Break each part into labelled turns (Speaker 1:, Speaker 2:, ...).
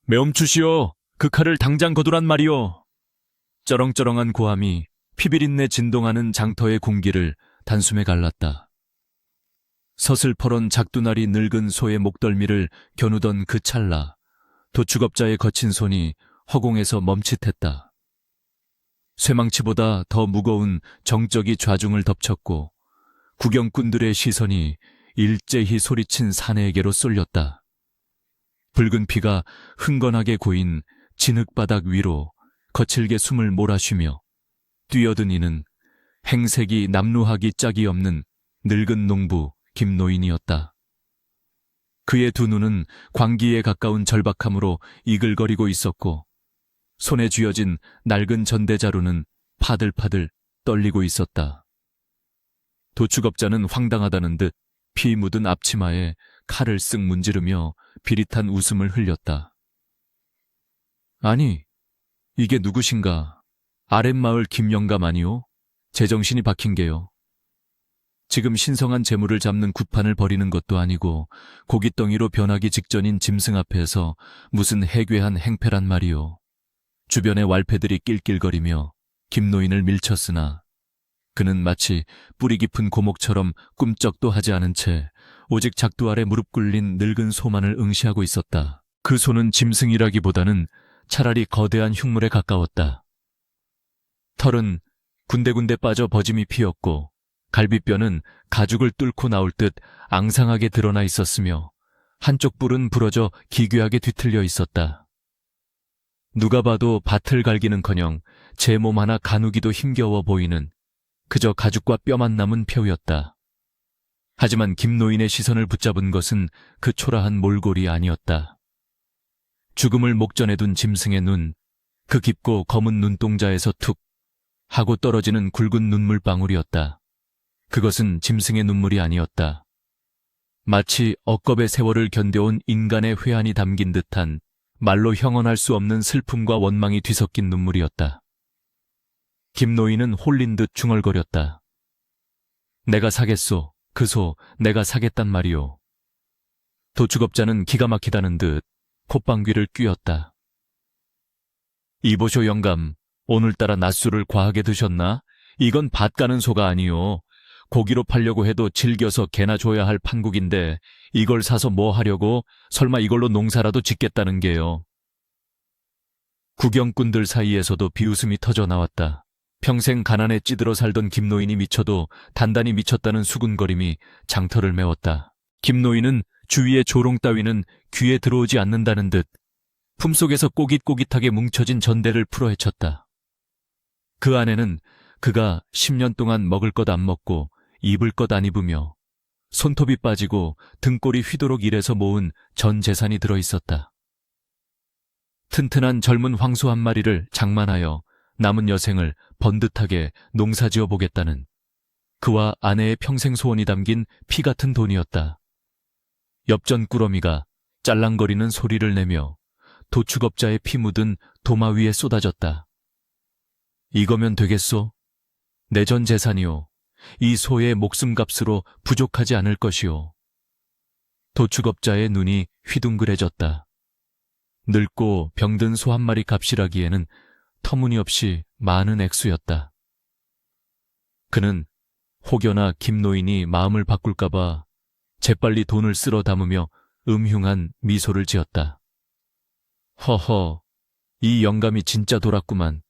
Speaker 1: 매엄추시오. 그 칼을 당장 거두란 말이오. 쩌렁쩌렁한 고함이 피비린내 진동하는 장터의 공기를 단숨에 갈랐다. 서슬퍼런 작두나리 늙은 소의 목덜미를 겨누던 그 찰나 도축업자의 거친 손이 허공에서 멈칫했다. 쇠망치보다 더 무거운 정적이 좌중을 덮쳤고 구경꾼들의 시선이 일제히 소리친 사내에게로 쏠렸다. 붉은 피가 흥건하게 고인 진흙바닥 위로 거칠게 숨을 몰아쉬며 뛰어든 이는 행색이 남루하기 짝이 없는 늙은 농부 김노인이었다. 그의 두 눈은 광기에 가까운 절박함으로 이글거리고 있었고 손에 쥐어진 낡은 전대자루는 파들파들 떨리고 있었다. 도축업자는 황당하다는 듯 피 묻은 앞치마에 칼을 쓱 문지르며 비릿한 웃음을 흘렸다. 아니, 이게 누구신가? 아랫마을 김영감 아니오? 제정신이 박힌 게요. 지금 신성한 재물을 잡는 굿판을 벌이는 것도 아니고 고깃덩이로 변하기 직전인 짐승 앞에서 무슨 해괴한 행패란 말이오. 주변의 왈패들이 낄낄거리며 김노인을 밀쳤으나 그는 마치 뿌리 깊은 고목처럼 꿈쩍도 하지 않은 채 오직 작두 아래 무릎 꿇린 늙은 소만을 응시하고 있었다. 그 소는 짐승이라기보다는 차라리 거대한 흉물에 가까웠다. 털은 군데군데 빠져 버짐이 피었고 갈비뼈는 가죽을 뚫고 나올 듯 앙상하게 드러나 있었으며 한쪽 뿔은 부러져 기괴하게 뒤틀려 있었다. 누가 봐도 밭을 갈기는커녕 제 몸 하나 가누기도 힘겨워 보이는 그저 가죽과 뼈만 남은 표였다. 하지만 김노인의 시선을 붙잡은 것은 그 초라한 몰골이 아니었다. 죽음을 목전에 둔 짐승의 눈, 그 깊고 검은 눈동자에서 툭 하고 떨어지는 굵은 눈물방울이었다. 그것은 짐승의 눈물이 아니었다. 마치 억겁의 세월을 견뎌온 인간의 회한이 담긴 듯한 말로 형언할 수 없는 슬픔과 원망이 뒤섞인 눈물이었다. 김노인은 홀린 듯 중얼거렸다. 내가 사겠소. 그 소 내가 사겠단 말이오. 도축업자는 기가 막히다는 듯 콧방귀를 뀌었다. 이보쇼 영감, 오늘따라 낮술을 과하게 드셨나? 이건 밭 가는 소가 아니오. 고기로 팔려고 해도 질겨서 개나 줘야 할 판국인데 이걸 사서 뭐 하려고? 설마 이걸로 농사라도 짓겠다는 게요. 구경꾼들 사이에서도 비웃음이 터져 나왔다. 평생 가난에 찌들어 살던 김노인이 미쳐도 단단히 미쳤다는 수군거림이 장터를 메웠다. 김노인은 주위의 조롱 따위는 귀에 들어오지 않는다는 듯 품속에서 꼬깃꼬깃하게 뭉쳐진 전대를 풀어헤쳤다. 그 안에는 그가 10년 동안 먹을 것 안 먹고 입을 것 안 입으며 손톱이 빠지고 등골이 휘도록 일해서 모은 전 재산이 들어있었다. 튼튼한 젊은 황소 한 마리를 장만하여 남은 여생을 번듯하게 농사지어 보겠다는 그와 아내의 평생 소원이 담긴 피 같은 돈이었다. 엽전 꾸러미가 짤랑거리는 소리를 내며 도축업자의 피 묻은 도마 위에 쏟아졌다. 이거면 되겠소? 내 전 재산이오. 이 소의 목숨값으로 부족하지 않을 것이오. 도축업자의 눈이 휘둥그레졌다. 늙고 병든 소 한 마리 값이라기에는 터무니없이 많은 액수였다. 그는 혹여나 김노인이 마음을 바꿀까봐 재빨리 돈을 쓸어 담으며 음흉한 미소를 지었다. 허허, 이 영감이 진짜 돌았구만.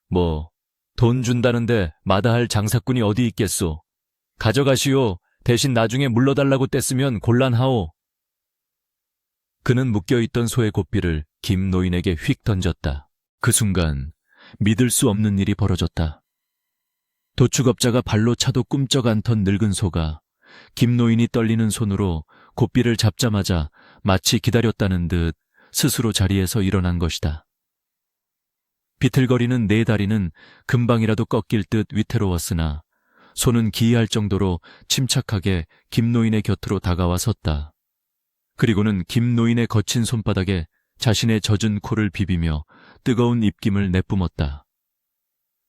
Speaker 1: 뭐, 돈 준다는데 마다할 장사꾼이 어디 있겠소. 가져가시오. 대신 나중에 물러달라고 뗐으면 곤란하오. 그는 묶여있던 소의 고삐를 김노인에게 휙 던졌다. 그 순간 믿을 수 없는 일이 벌어졌다. 도축업자가 발로 차도 꿈쩍 않던 늙은 소가 김노인이 떨리는 손으로 고삐를 잡자마자 마치 기다렸다는 듯 스스로 자리에서 일어난 것이다. 비틀거리는 네 다리는 금방이라도 꺾일 듯 위태로웠으나 소는 기이할 정도로 침착하게 김노인의 곁으로 다가와 섰다. 그리고는 김노인의 거친 손바닥에 자신의 젖은 코를 비비며 뜨거운 입김을 내뿜었다.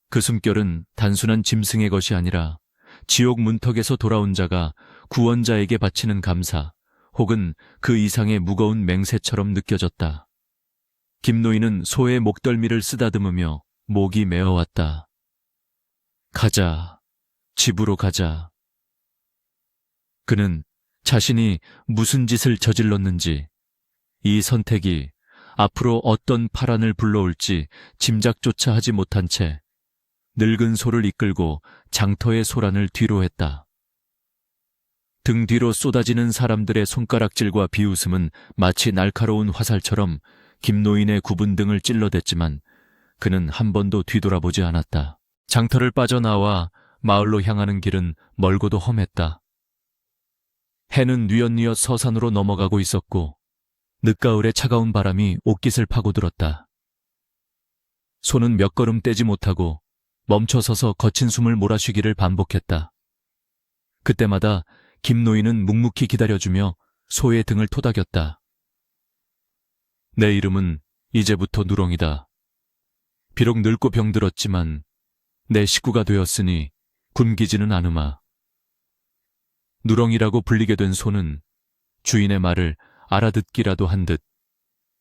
Speaker 1: 그 숨결은 단순한 짐승의 것이 아니라 지옥 문턱에서 돌아온 자가 구원자에게 바치는 감사 혹은 그 이상의 무거운 맹세처럼 느껴졌다. 김노인은 소의 목덜미를 쓰다듬으며 목이 메어왔다. 가자. 집으로 가자. 그는 자신이 무슨 짓을 저질렀는지, 이 선택이 앞으로 어떤 파란을 불러올지 짐작조차 하지 못한 채 늙은 소를 이끌고 장터의 소란을 뒤로 했다. 등 뒤로 쏟아지는 사람들의 손가락질과 비웃음은 마치 날카로운 화살처럼 김노인의 굽은 등을 찔러댔지만 그는 한 번도 뒤돌아보지 않았다. 장터를 빠져나와 마을로 향하는 길은 멀고도 험했다. 해는 뉘엿뉘엿 서산으로 넘어가고 있었고 늦가을의 차가운 바람이 옷깃을 파고들었다. 소는 몇 걸음 떼지 못하고 멈춰서서 거친 숨을 몰아쉬기를 반복했다. 그때마다 김노인은 묵묵히 기다려주며 소의 등을 토닥였다. 내 이름은 이제부터 누렁이다. 비록 늙고 병들었지만 내 식구가 되었으니 굶기지는 않으마. 누렁이라고 불리게 된 소는 주인의 말을 알아듣기라도 한 듯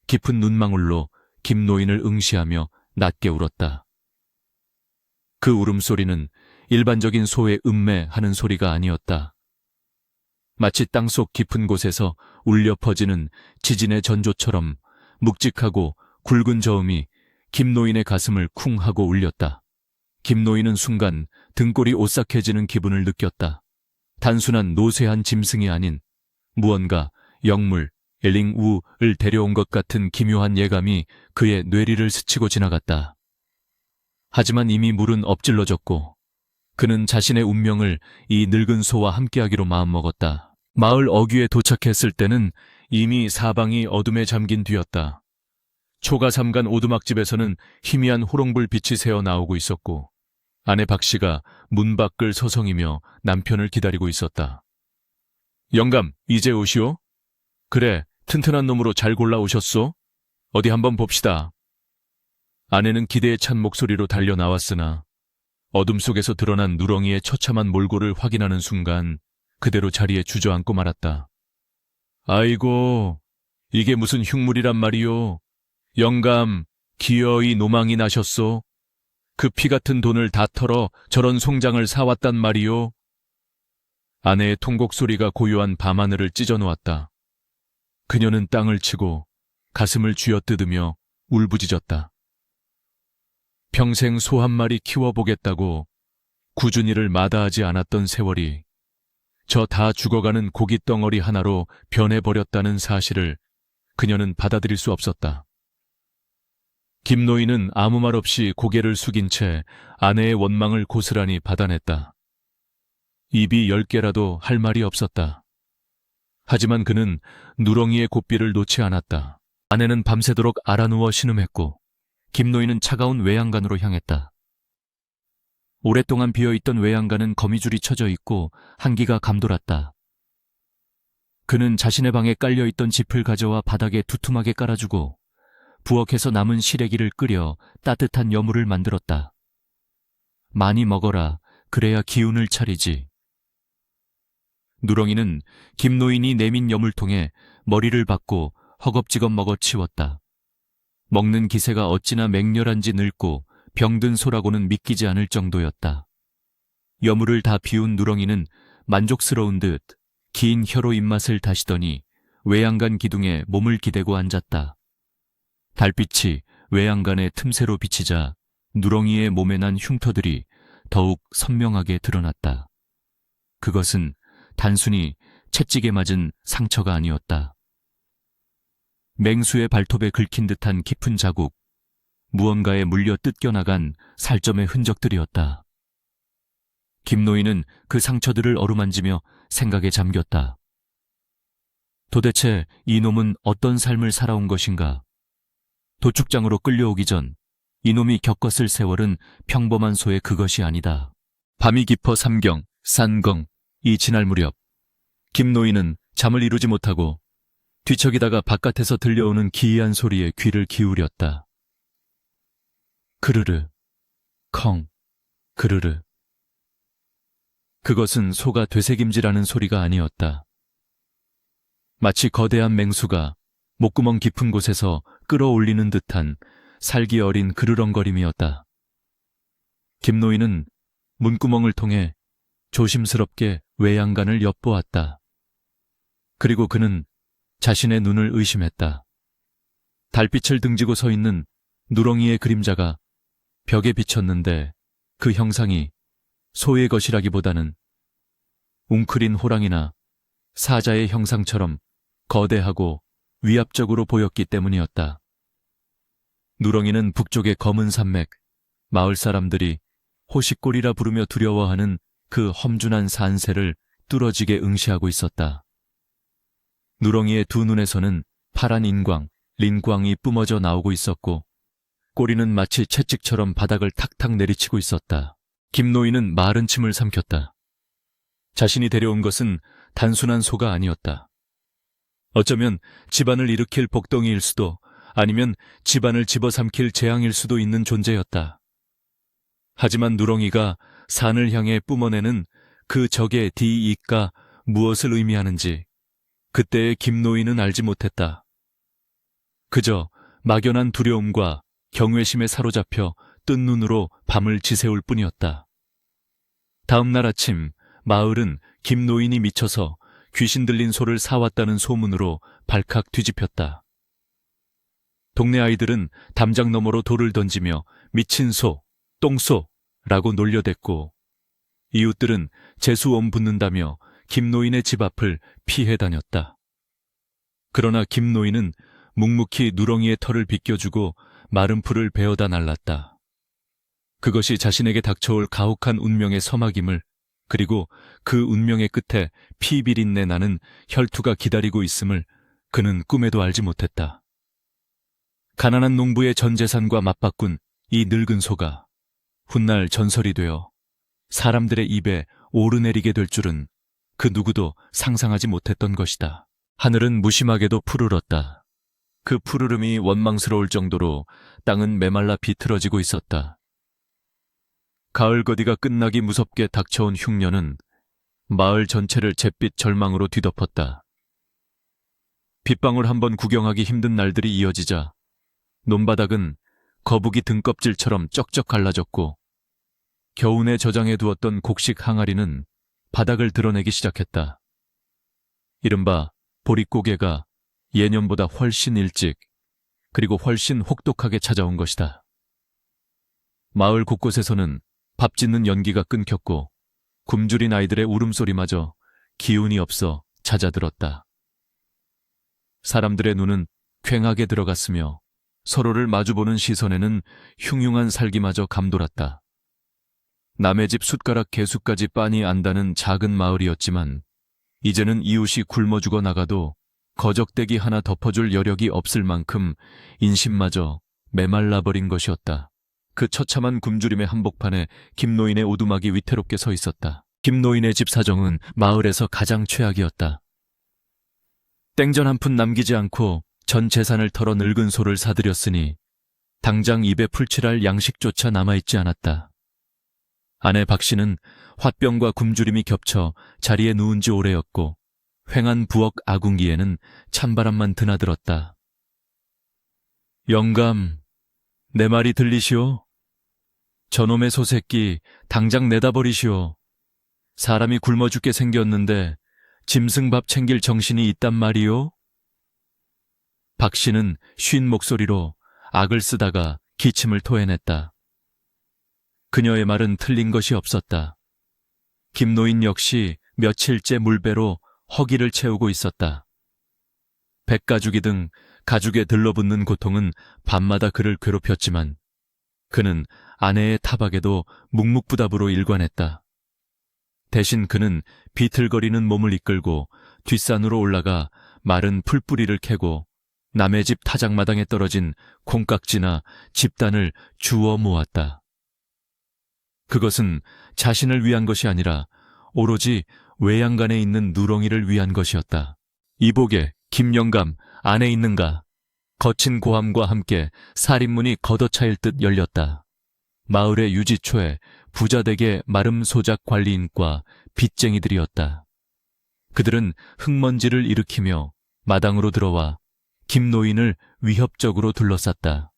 Speaker 1: 깊은 눈망울로 김노인을 응시하며 낮게 울었다. 그 울음소리는 일반적인 소의 음매하는 소리가 아니었다. 마치 땅속 깊은 곳에서 울려 퍼지는 지진의 전조처럼 묵직하고 굵은 저음이 김노인의 가슴을 쿵 하고 울렸다. 김노인은 순간 등골이 오싹해지는 기분을 느꼈다. 단순한 노쇠한 짐승이 아닌 무언가 영물, 엘링우를 데려온 것 같은 기묘한 예감이 그의 뇌리를 스치고 지나갔다. 하지만 이미 물은 엎질러졌고 그는 자신의 운명을 이 늙은 소와 함께하기로 마음먹었다. 마을 어귀에 도착했을 때는 이미 사방이 어둠에 잠긴 뒤였다. 초가 삼간 오두막집에서는 희미한 호롱불 빛이 새어 나오고 있었고 아내 박씨가 문 밖을 서성이며 남편을 기다리고 있었다. 영감, 이제 오시오? 그래, 튼튼한 놈으로 잘 골라오셨소? 어디 한번 봅시다. 아내는 기대에 찬 목소리로 달려 나왔으나 어둠 속에서 드러난 누렁이의 처참한 몰골을 확인하는 순간 그대로 자리에 주저앉고 말았다. 아이고, 이게 무슨 흉물이란 말이오. 영감, 기어이 노망이 나셨소. 그 피 같은 돈을 다 털어 저런 송장을 사왔단 말이오. 아내의 통곡 소리가 고요한 밤하늘을 찢어놓았다. 그녀는 땅을 치고 가슴을 쥐어뜯으며 울부짖었다. 평생 소 한 마리 키워보겠다고 꾸준히를 마다하지 않았던 세월이 저 다 죽어가는 고깃덩어리 하나로 변해버렸다는 사실을 그녀는 받아들일 수 없었다. 김노인은 아무 말 없이 고개를 숙인 채 아내의 원망을 고스란히 받아냈다. 입이 10개라도 할 말이 없었다. 하지만 그는 누렁이의 고삐를 놓지 않았다. 아내는 밤새도록 알아누워 신음했고 김노인은 차가운 외양간으로 향했다. 오랫동안 비어있던 외양간은 거미줄이 쳐져 있고 한기가 감돌았다. 그는 자신의 방에 깔려있던 짚을 가져와 바닥에 두툼하게 깔아주고 부엌에서 남은 시래기를 끓여 따뜻한 여물을 만들었다. 많이 먹어라. 그래야 기운을 차리지. 누렁이는 김노인이 내민 여물통에 머리를 박고 허겁지겁 먹어치웠다. 먹는 기세가 어찌나 맹렬한지 늙고 병든 소라고는 믿기지 않을 정도였다. 여물을 다 비운 누렁이는 만족스러운 듯 긴 혀로 입맛을 다시더니 외양간 기둥에 몸을 기대고 앉았다. 달빛이 외양간의 틈새로 비치자 누렁이의 몸에 난 흉터들이 더욱 선명하게 드러났다. 그것은 단순히 채찍에 맞은 상처가 아니었다. 맹수의 발톱에 긁힌 듯한 깊은 자국, 무언가에 물려 뜯겨나간 살점의 흔적들이었다. 김노인은 그 상처들을 어루만지며 생각에 잠겼다. 도대체 이놈은 어떤 삶을 살아온 것인가? 도축장으로 끌려오기 전 이놈이 겪었을 세월은 평범한 소의 그것이 아니다. 밤이 깊어 삼경, 산경, 이 지날 무렵 김노인은 잠을 이루지 못하고 뒤척이다가 바깥에서 들려오는 기이한 소리에 귀를 기울였다. 그르르, 컹, 그르르. 그것은 소가 되새김질하는 소리가 아니었다. 마치 거대한 맹수가 목구멍 깊은 곳에서 끌어올리는 듯한 살기 어린 그르렁거림이었다. 김노인은 문구멍을 통해 조심스럽게 외양간을 엿보았다. 그리고 그는 자신의 눈을 의심했다. 달빛을 등지고 서 있는 누렁이의 그림자가 벽에 비쳤는데 그 형상이 소의 것이라기보다는 웅크린 호랑이나 사자의 형상처럼 거대하고 위압적으로 보였기 때문이었다. 누렁이는 북쪽의 검은 산맥, 마을 사람들이 호식골이라 부르며 두려워하는 그 험준한 산세를 뚫어지게 응시하고 있었다. 누렁이의 두 눈에서는 파란 인광, 린광이 뿜어져 나오고 있었고 꼬리는 마치 채찍처럼 바닥을 탁탁 내리치고 있었다. 김노인은 마른 침을 삼켰다. 자신이 데려온 것은 단순한 소가 아니었다. 어쩌면 집안을 일으킬 복덩이일 수도 아니면 집안을 집어삼킬 재앙일 수도 있는 존재였다. 하지만 누렁이가 산을 향해 뿜어내는 그 적의 디익가 무엇을 의미하는지 그때의 김노인은 알지 못했다. 그저 막연한 두려움과 경외심에 사로잡혀 뜬 눈으로 밤을 지새울 뿐이었다. 다음 날 아침 마을은 김노인이 미쳐서 귀신 들린 소를 사왔다는 소문으로 발칵 뒤집혔다. 동네 아이들은 담장 너머로 돌을 던지며 미친 소, 똥소라고 놀려댔고 이웃들은 재수옴 붙는다며 김노인의 집 앞을 피해 다녔다. 그러나 김노인은 묵묵히 누렁이의 털을 빗겨주고 마른 풀을 베어다 날랐다. 그것이 자신에게 닥쳐올 가혹한 운명의 서막임을, 그리고 그 운명의 끝에 피 비린내 나는 혈투가 기다리고 있음을 그는 꿈에도 알지 못했다. 가난한 농부의 전 재산과 맞바꾼 이 늙은 소가 훗날 전설이 되어 사람들의 입에 오르내리게 될 줄은 그 누구도 상상하지 못했던 것이다. 하늘은 무심하게도 푸르렀다. 그 푸르름이 원망스러울 정도로 땅은 메말라 비틀어지고 있었다. 가을 거디가 끝나기 무섭게 닥쳐온 흉년은 마을 전체를 잿빛 절망으로 뒤덮었다. 빗방울 한번 구경하기 힘든 날들이 이어지자 논바닥은 거북이 등껍질처럼 쩍쩍 갈라졌고 겨우내 저장해 두었던 곡식 항아리는 바닥을 드러내기 시작했다. 이른바 보릿고개가 예년보다 훨씬 일찍 그리고 훨씬 혹독하게 찾아온 것이다. 마을 곳곳에서는 밥 짓는 연기가 끊겼고 굶주린 아이들의 울음소리마저 기운이 없어 잦아들었다. 사람들의 눈은 퀭하게 들어갔으며 서로를 마주보는 시선에는 흉흉한 살기마저 감돌았다. 남의 집 숟가락 개수까지 빤히 안다는 작은 마을이었지만 이제는 이웃이 굶어 죽어 나가도 거적대기 하나 덮어줄 여력이 없을 만큼 인심마저 메말라버린 것이었다. 그 처참한 굶주림의 한복판에 김노인의 오두막이 위태롭게 서 있었다. 김노인의 집 사정은 마을에서 가장 최악이었다. 땡전 한 푼 남기지 않고 전 재산을 털어 늙은 소를 사들였으니 당장 입에 풀칠할 양식조차 남아있지 않았다. 아내 박씨는 화병과 굶주림이 겹쳐 자리에 누운 지 오래였고 휑한 부엌 아궁기에는 찬바람만 드나들었다. 영감, 내 말이 들리시오? 저놈의 소새끼 당장 내다버리시오. 사람이 굶어 죽게 생겼는데 짐승밥 챙길 정신이 있단 말이오? 박씨는 쉰 목소리로 악을 쓰다가 기침을 토해냈다. 그녀의 말은 틀린 것이 없었다. 김노인 역시 며칠째 물배로 허기를 채우고 있었다. 백가죽이 등 가죽에 들러붙는 고통은 밤마다 그를 괴롭혔지만 그는 아내의 타박에도 묵묵부답으로 일관했다. 대신 그는 비틀거리는 몸을 이끌고 뒷산으로 올라가 마른 풀뿌리를 캐고 남의 집 타작마당에 떨어진 콩깍지나 집단을 주워 모았다. 그것은 자신을 위한 것이 아니라 오로지 외양간에 있는 누렁이를 위한 것이었다. 이복에 김영감 안에 있는가? 거친 고함과 함께 살인문이 걷어차일 듯 열렸다. 마을의 유지초에 부자댁의 마름 소작 관리인과 빚쟁이들이었다. 그들은 흙먼지를 일으키며 마당으로 들어와 김노인을 위협적으로 둘러쌌다.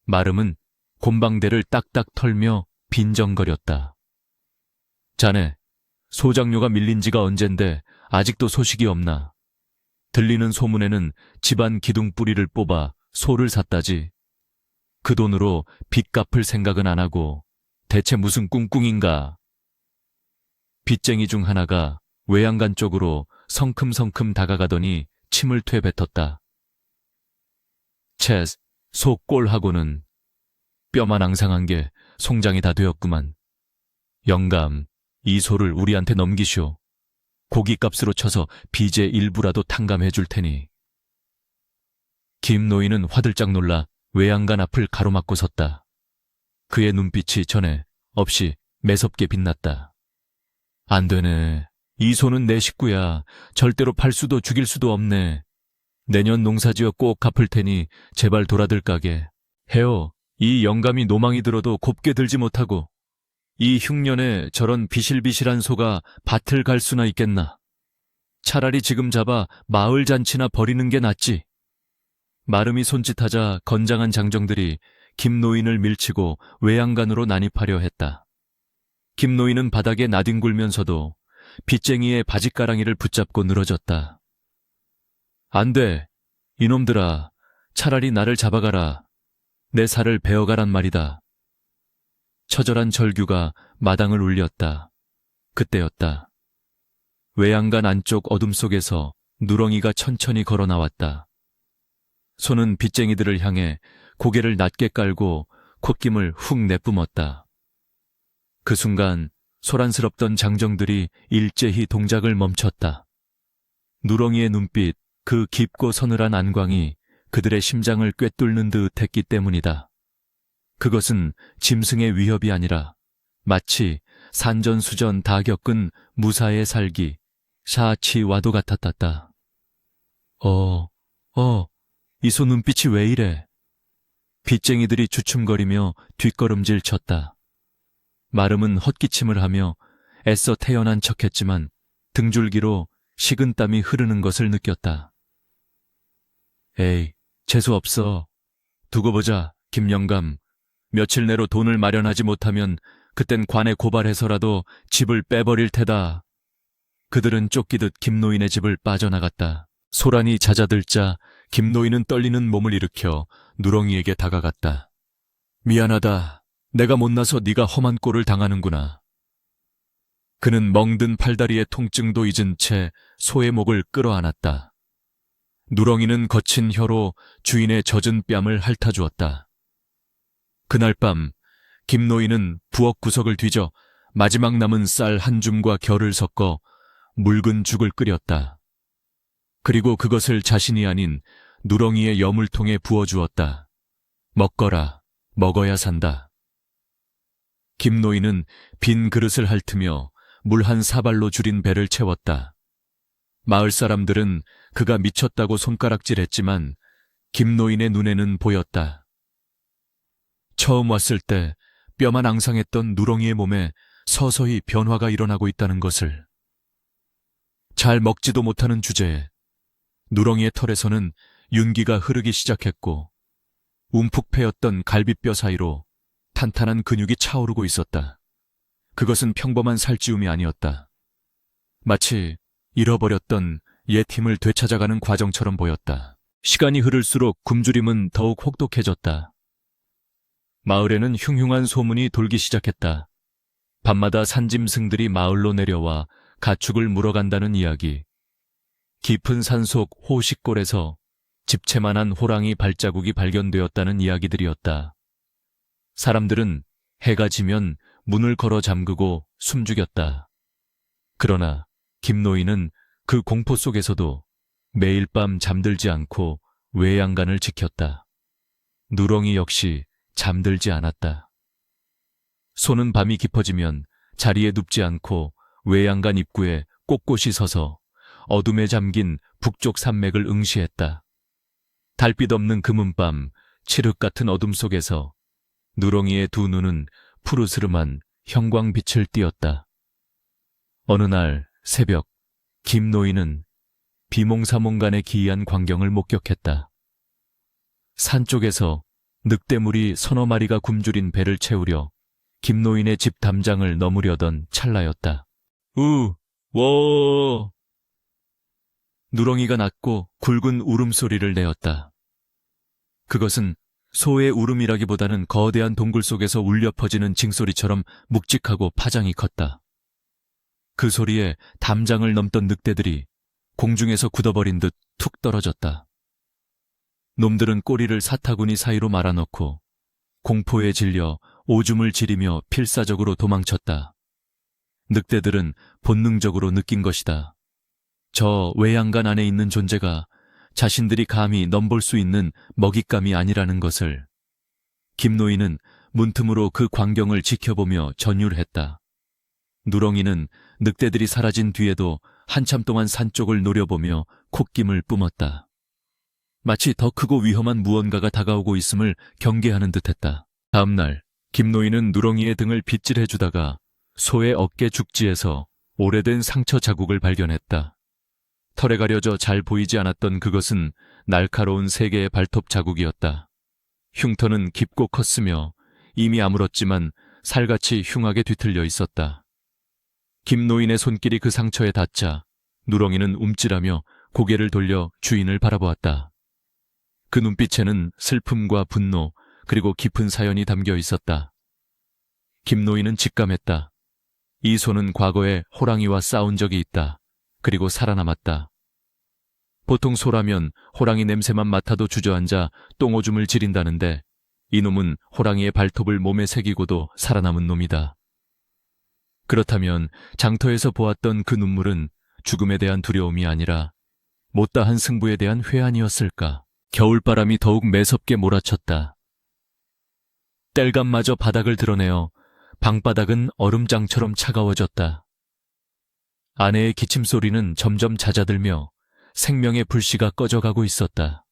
Speaker 1: 마름은 곰방대를 딱딱 털며 빈정거렸다. 자네, 소장료가 밀린 지가 언젠데 아직도 소식이 없나? 들리는 소문에는 집안 기둥뿌리를 뽑아 소를 샀다지. 그 돈으로 빚 갚을 생각은 안 하고 대체 무슨 꿍꿍인가? 빚쟁이 중 하나가 외양간 쪽으로 성큼성큼 다가가더니 침을 퇴뱉었다. 채, 소꼴하고는 뼈만 앙상한 게 송장이 다 되었구만. 영감, 이 소를 우리한테 넘기시오. 고깃값으로 쳐서 빚의 일부라도 탕감해 줄 테니. 김노인은 화들짝 놀라 외양간 앞을 가로막고 섰다. 그의 눈빛이 전에 없이 매섭게 빛났다. 안 되네. 이 소는 내 식구야. 절대로 팔 수도 죽일 수도 없네. 내년 농사지어 꼭 갚을 테니 제발 돌아들 가게. 해요. 이 영감이 노망이 들어도 곱게 들지 못하고 이 흉년에 저런 비실비실한 소가 밭을 갈 수나 있겠나. 차라리 지금 잡아 마을 잔치나 버리는 게 낫지. 마름이 손짓하자 건장한 장정들이 김노인을 밀치고 외양간으로 난입하려 했다. 김노인은 바닥에 나뒹굴면서도 빚쟁이의 바짓가랑이를 붙잡고 늘어졌다. 안 돼. 이놈들아, 차라리 나를 잡아가라. 내 살을 베어가란 말이다. 처절한 절규가 마당을 울렸다. 그때였다. 외양간 안쪽 어둠 속에서 누렁이가 천천히 걸어 나왔다. 소는 빚쟁이들을 향해 고개를 낮게 깔고 콧김을 훅 내뿜었다. 그 순간 소란스럽던 장정들이 일제히 동작을 멈췄다. 누렁이의 눈빛, 그 깊고 서늘한 안광이 그들의 심장을 꿰뚫는 듯 했기 때문이다. 그것은 짐승의 위협이 아니라 마치 산전수전 다 겪은 무사의 살기, 샤치와도 같았다. 이 소 눈빛이 왜 이래? 빚쟁이들이 주춤거리며 뒷걸음질 쳤다. 마름은 헛기침을 하며 애써 태연한 척했지만 등줄기로 식은땀이 흐르는 것을 느꼈다. 에이, 재수 없어. 두고 보자, 김영감. 며칠 내로 돈을 마련하지 못하면 그땐 관에 고발해서라도 집을 빼버릴 테다. 그들은 쫓기듯 김노인의 집을 빠져나갔다. 소란이 잦아들자 김노인은 떨리는 몸을 일으켜 누렁이에게 다가갔다. 미안하다. 내가 못나서 네가 험한 꼴을 당하는구나. 그는 멍든 팔다리의 통증도 잊은 채 소의 목을 끌어안았다. 누렁이는 거친 혀로 주인의 젖은 뺨을 핥아주었다. 그날 밤 김노인은 부엌 구석을 뒤져 마지막 남은 쌀 한 줌과 결을 섞어 묽은 죽을 끓였다. 그리고 그것을 자신이 아닌 누렁이의 여물통에 부어주었다. 먹거라, 먹어야 산다. 김노인은 빈 그릇을 핥으며 물 한 사발로 줄인 배를 채웠다. 마을 사람들은 그가 미쳤다고 손가락질했지만 김노인의 눈에는 보였다. 처음 왔을 때 뼈만 앙상했던 누렁이의 몸에 서서히 변화가 일어나고 있다는 것을. 잘 먹지도 못하는 주제에 누렁이의 털에서는 윤기가 흐르기 시작했고 움푹 패였던 갈비뼈 사이로 탄탄한 근육이 차오르고 있었다. 그것은 평범한 살찌움이 아니었다. 마치 잃어버렸던 옛 힘을 되찾아가는 과정처럼 보였다. 시간이 흐를수록 굶주림은 더욱 혹독해졌다. 마을에는 흉흉한 소문이 돌기 시작했다. 밤마다 산짐승들이 마을로 내려와 가축을 물어간다는 이야기. 깊은 산속 호식골에서 집채만한 호랑이 발자국이 발견되었다는 이야기들이었다. 사람들은 해가 지면 문을 걸어 잠그고 숨죽였다. 그러나 김노인은 그 공포 속에서도 매일 밤 잠들지 않고 외양간을 지켰다. 누렁이 역시 잠들지 않았다. 소는 밤이 깊어지면 자리에 눕지 않고 외양간 입구에 꼿꼿이 서서 어둠에 잠긴 북쪽 산맥을 응시했다. 달빛 없는 금은밤, 칠흑 같은 어둠 속에서 누렁이의 두 눈은 푸르스름한 형광빛을 띠었다. 어느 날 새벽, 김노인은 비몽사몽간의 기이한 광경을 목격했다. 산 쪽에서 늑대물이 서너 마리가 굶주린 배를 채우려 김노인의 집 담장을 넘으려던 찰나였다. 워. 누렁이가 낮고 굵은 울음소리를 내었다. 그것은 소의 울음이라기보다는 거대한 동굴 속에서 울려 퍼지는 징소리처럼 묵직하고 파장이 컸다. 그 소리에 담장을 넘던 늑대들이 공중에서 굳어버린 듯 툭 떨어졌다. 놈들은 꼬리를 사타구니 사이로 말아넣고 공포에 질려 오줌을 지리며 필사적으로 도망쳤다. 늑대들은 본능적으로 느낀 것이다. 저 외양간 안에 있는 존재가 자신들이 감히 넘볼 수 있는 먹잇감이 아니라는 것을. 김노인은 문틈으로 그 광경을 지켜보며 전율했다. 누렁이는 늑대들이 사라진 뒤에도 한참 동안 산 쪽을 노려보며 콧김을 뿜었다. 마치 더 크고 위험한 무언가가 다가오고 있음을 경계하는 듯했다. 다음 날 김노인은 누렁이의 등을 빗질해주다가 소의 어깨 죽지에서 오래된 상처 자국을 발견했다. 털에 가려져 잘 보이지 않았던 그것은 날카로운 3개의 발톱 자국이었다. 흉터는 깊고 컸으며 이미 아물었지만 살같이 흉하게 뒤틀려 있었다. 김노인의 손길이 그 상처에 닿자 누렁이는 움찔하며 고개를 돌려 주인을 바라보았다. 그 눈빛에는 슬픔과 분노 그리고 깊은 사연이 담겨 있었다. 김노인은 직감했다. 이 소는 과거에 호랑이와 싸운 적이 있다. 그리고 살아남았다. 보통 소라면 호랑이 냄새만 맡아도 주저앉아 똥오줌을 지린다는데 이놈은 호랑이의 발톱을 몸에 새기고도 살아남은 놈이다. 그렇다면 장터에서 보았던 그 눈물은 죽음에 대한 두려움이 아니라 못다한 승부에 대한 회한이었을까? 겨울바람이 더욱 매섭게 몰아쳤다. 땔감마저 바닥을 드러내어 방바닥은 얼음장처럼 차가워졌다. 아내의 기침소리는 점점 잦아들며 생명의 불씨가 꺼져가고 있었다.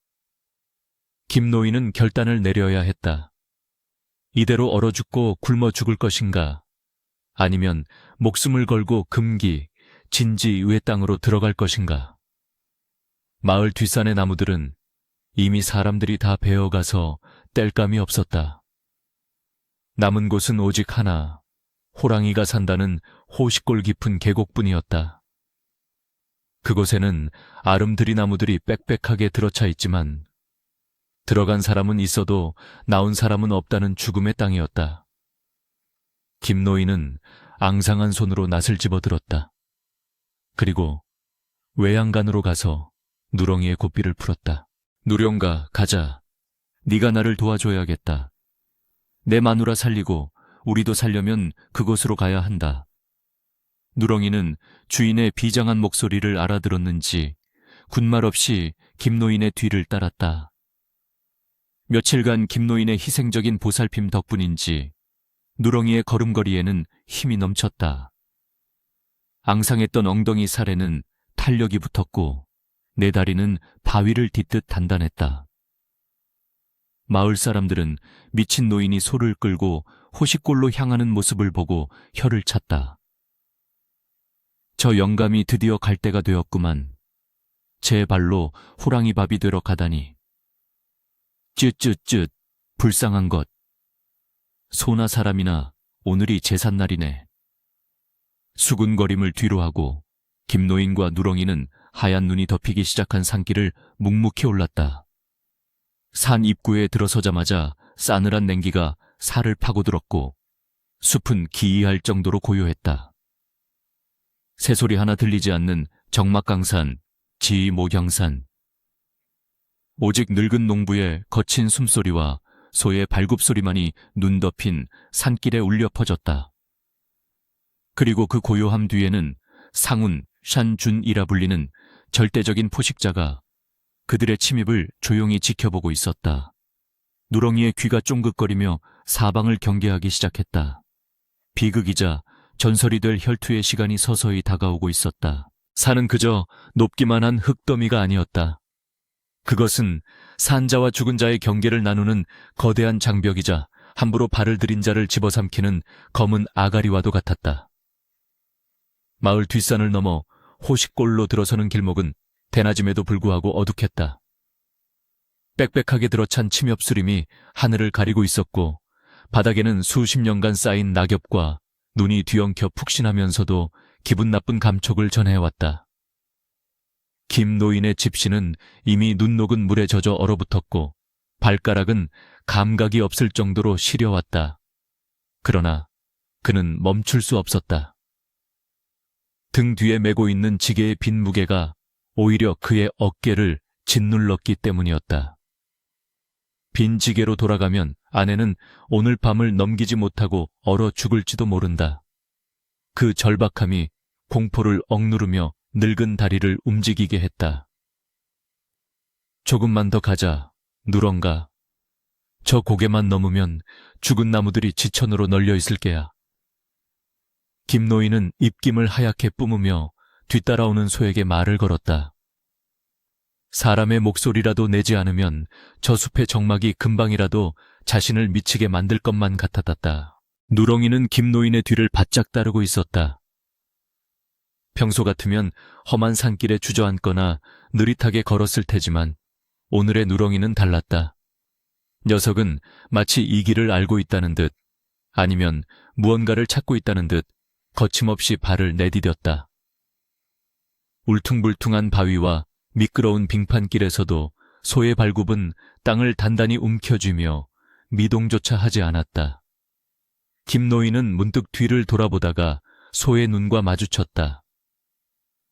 Speaker 1: 김노인은 결단을 내려야 했다. 이대로 얼어 죽고 굶어 죽을 것인가? 아니면 목숨을 걸고 금기, 진지 외 땅으로 들어갈 것인가? 마을 뒷산의 나무들은 이미 사람들이 다 베어가서 땔감이 없었다. 남은 곳은 오직 하나, 호랑이가 산다는 호시골 깊은 계곡뿐이었다. 그곳에는 아름드리 나무들이 빽빽하게 들어차 있지만 들어간 사람은 있어도 나온 사람은 없다는 죽음의 땅이었다. 김노인은 앙상한 손으로 낫을 집어들었다. 그리고 외양간으로 가서 누렁이의 고삐를 풀었다. 누령가, 가자. 네가 나를 도와줘야겠다. 내 마누라 살리고 우리도 살려면 그곳으로 가야 한다. 누렁이는 주인의 비장한 목소리를 알아들었는지 군말 없이 김노인의 뒤를 따랐다. 며칠간 김노인의 희생적인 보살핌 덕분인지 누렁이의 걸음걸이에는 힘이 넘쳤다. 앙상했던 엉덩이 살에는 탄력이 붙었고 내 다리는 바위를 딛듯 단단했다. 마을 사람들은 미친 노인이 소를 끌고 호시골로 향하는 모습을 보고 혀를 찼다. 저 영감이 드디어 갈 때가 되었구만. 제 발로 호랑이 밥이 되러 가다니. 쯧쯧쯧, 불쌍한 것. 소나 사람이나 오늘이 제삿날이네. 수군거림을 뒤로하고 김노인과 누렁이는 하얀 눈이 덮이기 시작한 산길을 묵묵히 올랐다. 산 입구에 들어서자마자 싸늘한 냉기가 살을 파고들었고 숲은 기이할 정도로 고요했다. 새소리 하나 들리지 않는 적막강산, 지목양산. 오직 늙은 농부의 거친 숨소리와 소의 발굽소리만이 눈 덮인 산길에 울려 퍼졌다. 그리고 그 고요함 뒤에는 상운, 샨준이라 불리는 절대적인 포식자가 그들의 침입을 조용히 지켜보고 있었다. 누렁이의 귀가 쫑긋거리며 사방을 경계하기 시작했다. 비극이자 전설이 될 혈투의 시간이 서서히 다가오고 있었다. 산은 그저 높기만 한 흙더미가 아니었다. 그것은 산자와 죽은 자의 경계를 나누는 거대한 장벽이자 함부로 발을 들인 자를 집어삼키는 검은 아가리와도 같았다. 마을 뒷산을 넘어 호식골로 들어서는 길목은 대낮임에도 불구하고 어둑했다. 빽빽하게 들어찬 침엽수림이 하늘을 가리고 있었고 바닥에는 수십 년간 쌓인 낙엽과 눈이 뒤엉켜 푹신하면서도 기분 나쁜 감촉을 전해왔다. 김 노인의 집시는 이미 눈 녹은 물에 젖어 얼어붙었고 발가락은 감각이 없을 정도로 시려왔다. 그러나 그는 멈출 수 없었다. 등 뒤에 메고 있는 지게의 빈 무게가 오히려 그의 어깨를 짓눌렀기 때문이었다. 빈 지게로 돌아가면 아내는 오늘 밤을 넘기지 못하고 얼어 죽을지도 모른다. 그 절박함이 공포를 억누르며 늙은 다리를 움직이게 했다. 조금만 더 가자, 누런가. 저 고개만 넘으면 죽은 나무들이 지천으로 널려 있을 게야. 김노인은 입김을 하얗게 뿜으며 뒤따라오는 소에게 말을 걸었다. 사람의 목소리라도 내지 않으면 저 숲의 정막이 금방이라도 자신을 미치게 만들 것만 같았다. 누렁이는 김노인의 뒤를 바짝 따르고 있었다. 평소 같으면 험한 산길에 주저앉거나 느릿하게 걸었을 테지만 오늘의 누렁이는 달랐다. 녀석은 마치 이 길을 알고 있다는 듯 아니면 무언가를 찾고 있다는 듯 거침없이 발을 내디뎠다. 울퉁불퉁한 바위와 미끄러운 빙판길에서도 소의 발굽은 땅을 단단히 움켜쥐며 미동조차 하지 않았다. 김노인은 문득 뒤를 돌아보다가 소의 눈과 마주쳤다.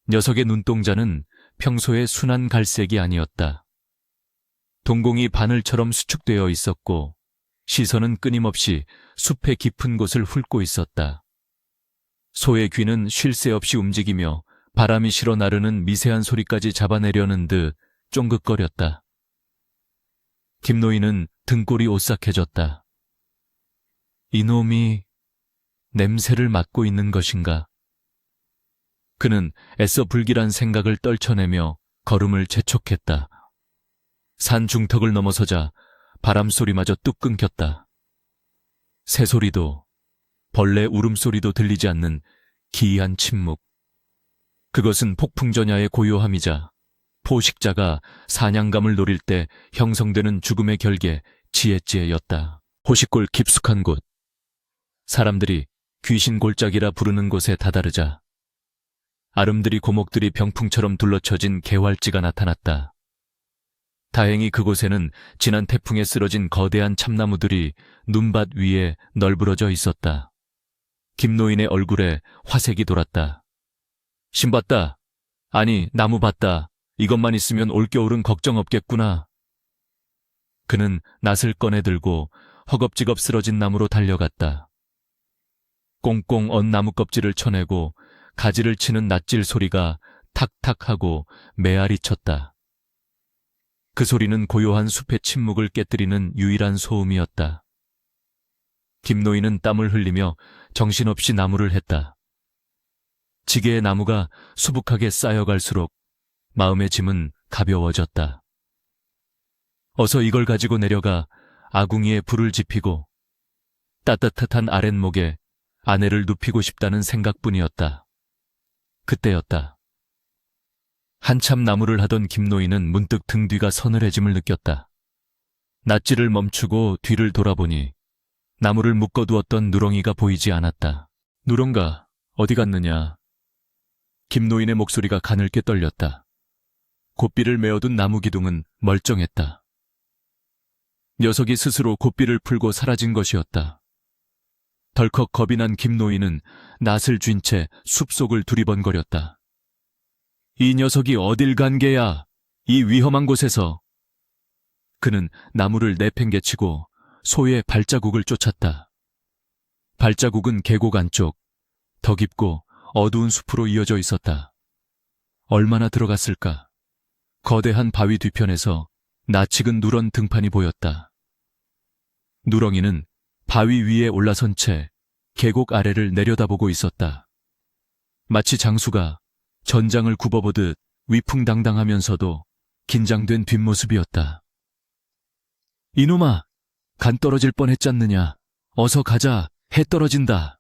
Speaker 1: 녀석의 눈동자는 평소의 순한 갈색이 아니었다. 동공이 바늘처럼 수축되어 있었고 시선은 끊임없이 숲의 깊은 곳을 훑고 있었다. 소의 귀는 쉴 새 없이 움직이며 바람이 실어 나르는 미세한 소리까지 잡아내려는 듯 쫑긋거렸다. 김노인은 등골이 오싹해졌다. 이놈이 냄새를 맡고 있는 것인가? 그는 애써 불길한 생각을 떨쳐내며 걸음을 재촉했다. 산 중턱을 넘어서자 바람소리마저 뚝 끊겼다. 새소리도 벌레 울음소리도 들리지 않는 기이한 침묵. 그것은 폭풍전야의 고요함이자 포식자가 사냥감을 노릴 때 형성되는 죽음의 결계 지혜지혜였다. 호시골 깊숙한 곳. 사람들이 귀신 골짜기라 부르는 곳에 다다르자 아름드리 고목들이 병풍처럼 둘러쳐진 개활지가 나타났다. 다행히 그곳에는 지난 태풍에 쓰러진 거대한 참나무들이 눈밭 위에 널브러져 있었다. 김노인의 얼굴에 화색이 돌았다. 신봤다. 아니, 나무 봤다. 이것만 있으면 올겨울은 걱정 없겠구나. 그는 낫을 꺼내 들고 허겁지겁 쓰러진 나무로 달려갔다. 꽁꽁 언 나무 껍질을 쳐내고 가지를 치는 낫질 소리가 탁탁하고 메아리 쳤다. 그 소리는 고요한 숲의 침묵을 깨뜨리는 유일한 소음이었다. 김노인은 땀을 흘리며 정신없이 나무를 했다. 지게의 나무가 수북하게 쌓여갈수록 마음의 짐은 가벼워졌다. 어서 이걸 가지고 내려가 아궁이에 불을 지피고 따뜻한 아랫목에 아내를 눕히고 싶다는 생각뿐이었다. 그때였다. 한참 나무를 하던 김노인은 문득 등 뒤가 서늘해짐을 느꼈다. 낫질을 멈추고 뒤를 돌아보니 나무를 묶어두었던 누렁이가 보이지 않았다. 누렁가, 어디 갔느냐? 김노인의 목소리가 가늘게 떨렸다. 곶비를 메어둔 나무 기둥은 멀쩡했다. 녀석이 스스로 곶비를 풀고 사라진 것이었다. 덜컥 겁이 난 김노인은 낫을 쥔 채 숲속을 두리번거렸다. 이 녀석이 어딜 간 게야? 이 위험한 곳에서. 그는 나무를 내팽개치고 소의 발자국을 쫓았다. 발자국은 계곡 안쪽, 더 깊고 어두운 숲으로 이어져 있었다. 얼마나 들어갔을까? 거대한 바위 뒤편에서 낯익은 누런 등판이 보였다. 누렁이는 바위 위에 올라선 채 계곡 아래를 내려다보고 있었다. 마치 장수가 전장을 굽어보듯 위풍당당하면서도 긴장된 뒷모습이었다. 이놈아, 간 떨어질 뻔했잖느냐. 어서 가자, 해 떨어진다.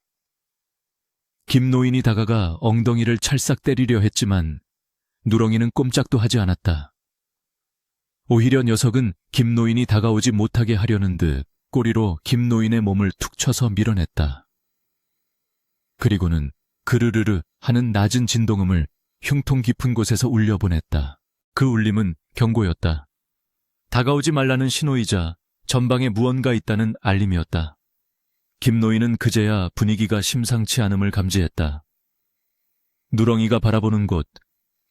Speaker 1: 김노인이 다가가 엉덩이를 찰싹 때리려 했지만 누렁이는 꼼짝도 하지 않았다. 오히려 녀석은 김노인이 다가오지 못하게 하려는 듯 꼬리로 김노인의 몸을 툭 쳐서 밀어냈다. 그리고는 그르르르 하는 낮은 진동음을 흉통 깊은 곳에서 울려보냈다. 그 울림은 경고였다. 다가오지 말라는 신호이자 전방에 무언가 있다는 알림이었다. 김노인은 그제야 분위기가 심상치 않음을 감지했다. 누렁이가 바라보는 곳,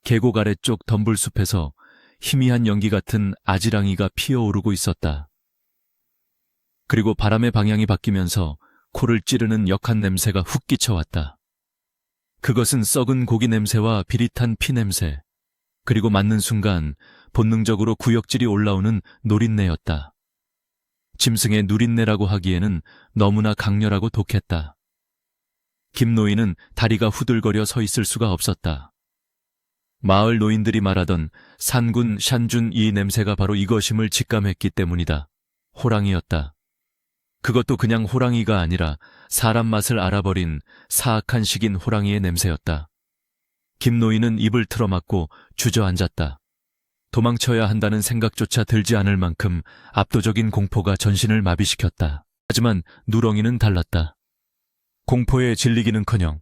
Speaker 1: 계곡 아래쪽 덤불숲에서 희미한 연기 같은 아지랑이가 피어오르고 있었다. 그리고 바람의 방향이 바뀌면서 코를 찌르는 역한 냄새가 훅 끼쳐왔다. 그것은 썩은 고기 냄새와 비릿한 피 냄새, 그리고 맞는 순간 본능적으로 구역질이 올라오는 노린내였다. 짐승의 누린내라고 하기에는 너무나 강렬하고 독했다. 김노인은 다리가 후들거려 서 있을 수가 없었다. 마을 노인들이 말하던 산군 샨준 이 냄새가 바로 이것임을 직감했기 때문이다. 호랑이였다. 그것도 그냥 호랑이가 아니라 사람 맛을 알아버린 사악한 식인 호랑이의 냄새였다. 김노인은 입을 틀어막고 주저앉았다. 도망쳐야 한다는 생각조차 들지 않을 만큼 압도적인 공포가 전신을 마비시켰다. 하지만 누렁이는 달랐다. 공포에 질리기는커녕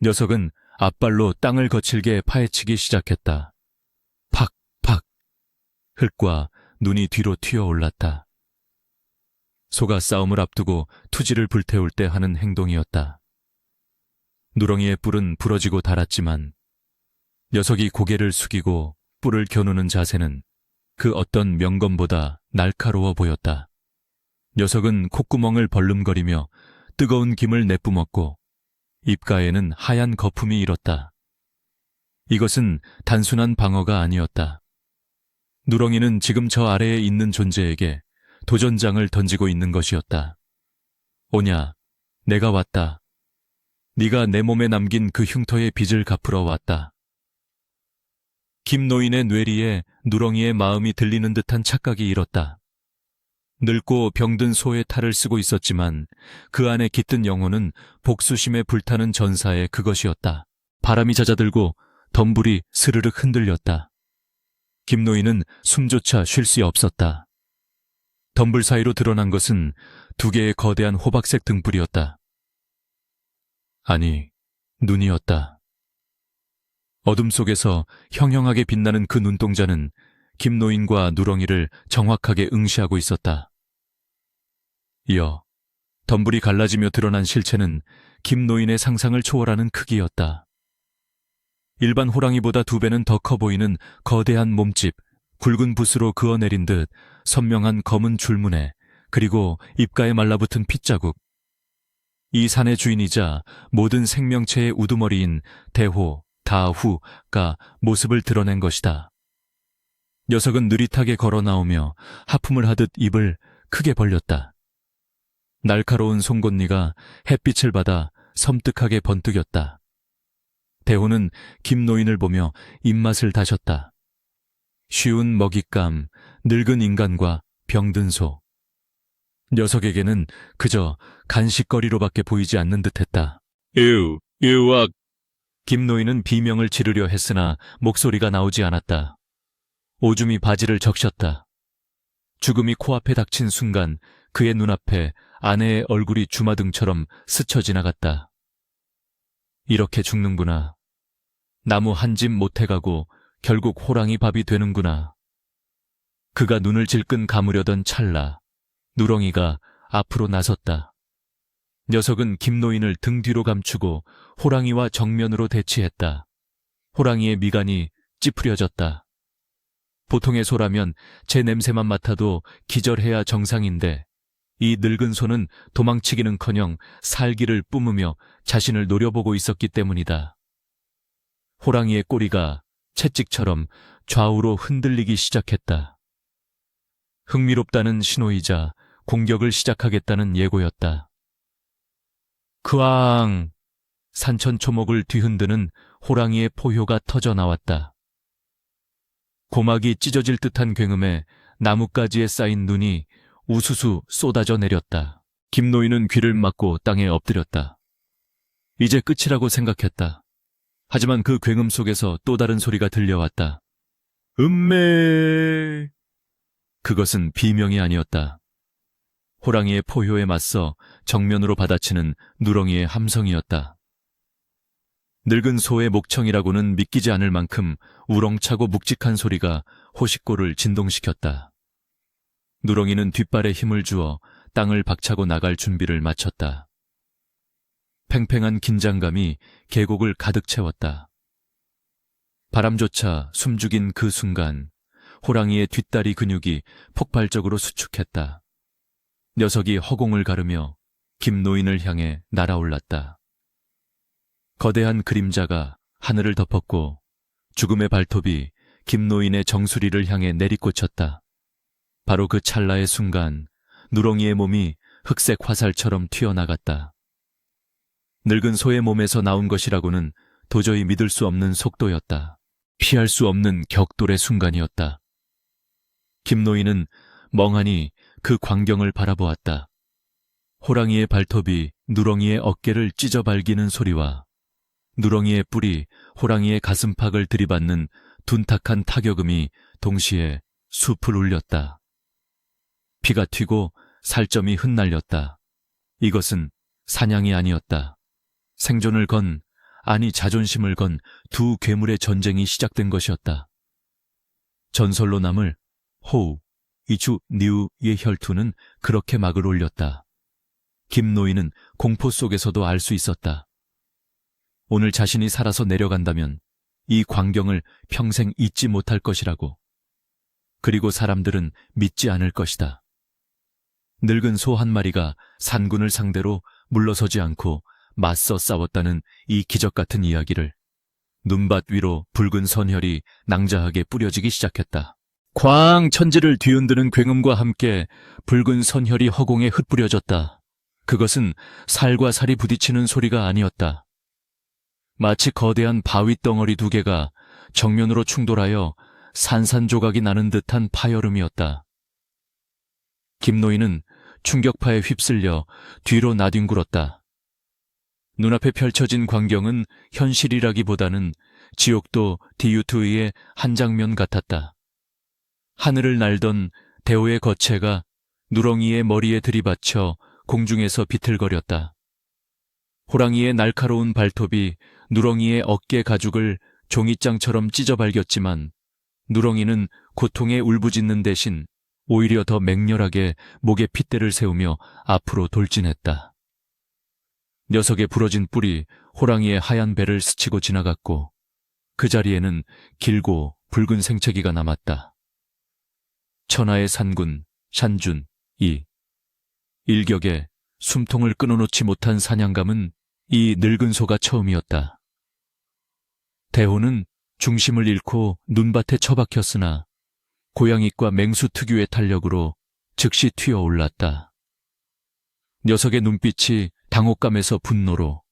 Speaker 1: 녀석은 앞발로 땅을 거칠게 파헤치기 시작했다. 팍팍. 흙과 눈이 뒤로 튀어올랐다. 소가 싸움을 앞두고 투지를 불태울 때 하는 행동이었다. 누렁이의 뿔은 부러지고 닳았지만 녀석이 고개를 숙이고 뿔을 겨누는 자세는 그 어떤 명검보다 날카로워 보였다. 녀석은 콧구멍을 벌름거리며 뜨거운 김을 내뿜었고 입가에는 하얀 거품이 일었다. 이것은 단순한 방어가 아니었다. 누렁이는 지금 저 아래에 있는 존재에게 도전장을 던지고 있는 것이었다. 오냐, 내가 왔다. 네가 내 몸에 남긴 그 흉터의 빚을 갚으러 왔다. 김노인의 뇌리에 누렁이의 마음이 들리는 듯한 착각이 일었다. 늙고 병든 소의 탈을 쓰고 있었지만 그 안에 깃든 영혼은 복수심에 불타는 전사의 그것이었다. 바람이 잦아들고 덤불이 스르륵 흔들렸다. 김노인은 숨조차 쉴 수 없었다. 덤불 사이로 드러난 것은 두 개의 거대한 호박색 등불이었다. 아니, 눈이었다. 어둠 속에서 형형하게 빛나는 그 눈동자는 김노인과 누렁이를 정확하게 응시하고 있었다. 이어 덤불이 갈라지며 드러난 실체는 김노인의 상상을 초월하는 크기였다. 일반 호랑이보다 2배는 더 커 보이는 거대한 몸집, 굵은 붓으로 그어내린 듯 선명한 검은 줄무늬, 그리고 입가에 말라붙은 핏자국. 이 산의 주인이자 모든 생명체의 우두머리인 대호, 다후가 모습을 드러낸 것이다. 녀석은 느릿하게 걸어 나오며 하품을 하듯 입을 크게 벌렸다. 날카로운 송곳니가 햇빛을 받아 섬뜩하게 번뜩였다. 대호는 김노인을 보며 입맛을 다셨다. 쉬운 먹잇감, 늙은 인간과 병든 소. 녀석에게는 그저 간식거리로밖에 보이지 않는 듯했다. 으악. 김노인은 비명을 지르려 했으나 목소리가 나오지 않았다. 오줌이 바지를 적셨다. 죽음이 코앞에 닥친 순간 그의 눈앞에 아내의 얼굴이 주마등처럼 스쳐 지나갔다. 이렇게 죽는구나. 나무 한 집 못해가고 결국 호랑이 밥이 되는구나. 그가 눈을 질끈 감으려던 찰나 누렁이가 앞으로 나섰다. 녀석은 김노인을 등 뒤로 감추고 호랑이와 정면으로 대치했다. 호랑이의 미간이 찌푸려졌다. 보통의 소라면 제 냄새만 맡아도 기절해야 정상인데 이 늙은 소는 도망치기는커녕 살기를 뿜으며 자신을 노려보고 있었기 때문이다. 호랑이의 꼬리가 채찍처럼 좌우로 흔들리기 시작했다. 흥미롭다는 신호이자 공격을 시작하겠다는 예고였다. 크앙! 산천초목을 뒤흔드는 호랑이의 포효가 터져 나왔다. 고막이 찢어질 듯한 굉음에 나뭇가지에 쌓인 눈이 우수수 쏟아져 내렸다. 김노인은 귀를 막고 땅에 엎드렸다. 이제 끝이라고 생각했다. 하지만 그 굉음 속에서 또 다른 소리가 들려왔다. 음메. 그것은 비명이 아니었다. 호랑이의 포효에 맞서 정면으로 받아치는 누렁이의 함성이었다. 늙은 소의 목청이라고는 믿기지 않을 만큼 우렁차고 묵직한 소리가 호식골을 진동시켰다. 누렁이는 뒷발에 힘을 주어 땅을 박차고 나갈 준비를 마쳤다. 팽팽한 긴장감이 계곡을 가득 채웠다. 바람조차 숨죽인 그 순간 호랑이의 뒷다리 근육이 폭발적으로 수축했다. 녀석이 허공을 가르며 김노인을 향해 날아올랐다. 거대한 그림자가 하늘을 덮었고 죽음의 발톱이 김노인의 정수리를 향해 내리꽂혔다. 바로 그 찰나의 순간 누렁이의 몸이 흑색 화살처럼 튀어나갔다. 늙은 소의 몸에서 나온 것이라고는 도저히 믿을 수 없는 속도였다. 피할 수 없는 격돌의 순간이었다. 김노인은 멍하니 그 광경을 바라보았다. 호랑이의 발톱이 누렁이의 어깨를 찢어 발기는 소리와 누렁이의 뿔이 호랑이의 가슴팍을 들이받는 둔탁한 타격음이 동시에 숲을 울렸다. 피가 튀고 살점이 흩날렸다. 이것은 사냥이 아니었다. 생존을 건, 아니 자존심을 건 두 괴물의 전쟁이 시작된 것이었다. 전설로 남을 호우, 이주, 니우의 혈투는 그렇게 막을 올렸다. 김노인은 공포 속에서도 알 수 있었다. 오늘 자신이 살아서 내려간다면 이 광경을 평생 잊지 못할 것이라고. 그리고 사람들은 믿지 않을 것이다. 늙은 소 한 마리가 산군을 상대로 물러서지 않고 맞서 싸웠다는 이 기적같은 이야기를 눈밭 위로 붉은 선혈이 낭자하게 뿌려지기 시작했다. 광 천지를 뒤흔드는 굉음과 함께 붉은 선혈이 허공에 흩뿌려졌다. 그것은 살과 살이 부딪히는 소리가 아니었다. 마치 거대한 바위 덩어리 두 개가 정면으로 충돌하여 산산조각이 나는 듯한 파열음이었다. 김노인은 충격파에 휩쓸려 뒤로 나뒹굴었다. 눈앞에 펼쳐진 광경은 현실이라기보다는 지옥도 디유트의 한 장면 같았다. 하늘을 날던 대오의 거체가 누렁이의 머리에 들이받쳐 공중에서 비틀거렸다. 호랑이의 날카로운 발톱이 누렁이의 어깨 가죽을 종이장처럼 찢어발겼지만 누렁이는 고통에 울부짖는 대신 오히려 더 맹렬하게 목에 핏대를 세우며 앞으로 돌진했다. 녀석의 부러진 뿔이 호랑이의 하얀 배를 스치고 지나갔고 그 자리에는 길고 붉은 생채기가 남았다. 천하의 산군, 샨준, 이. 일격에 숨통을 끊어놓지 못한 사냥감은 이 늙은 소가 처음이었다. 대호는 중심을 잃고 눈밭에 처박혔으나 고양이과 맹수 특유의 탄력으로 즉시 튀어올랐다. 녀석의 눈빛이 당혹감에서 분노로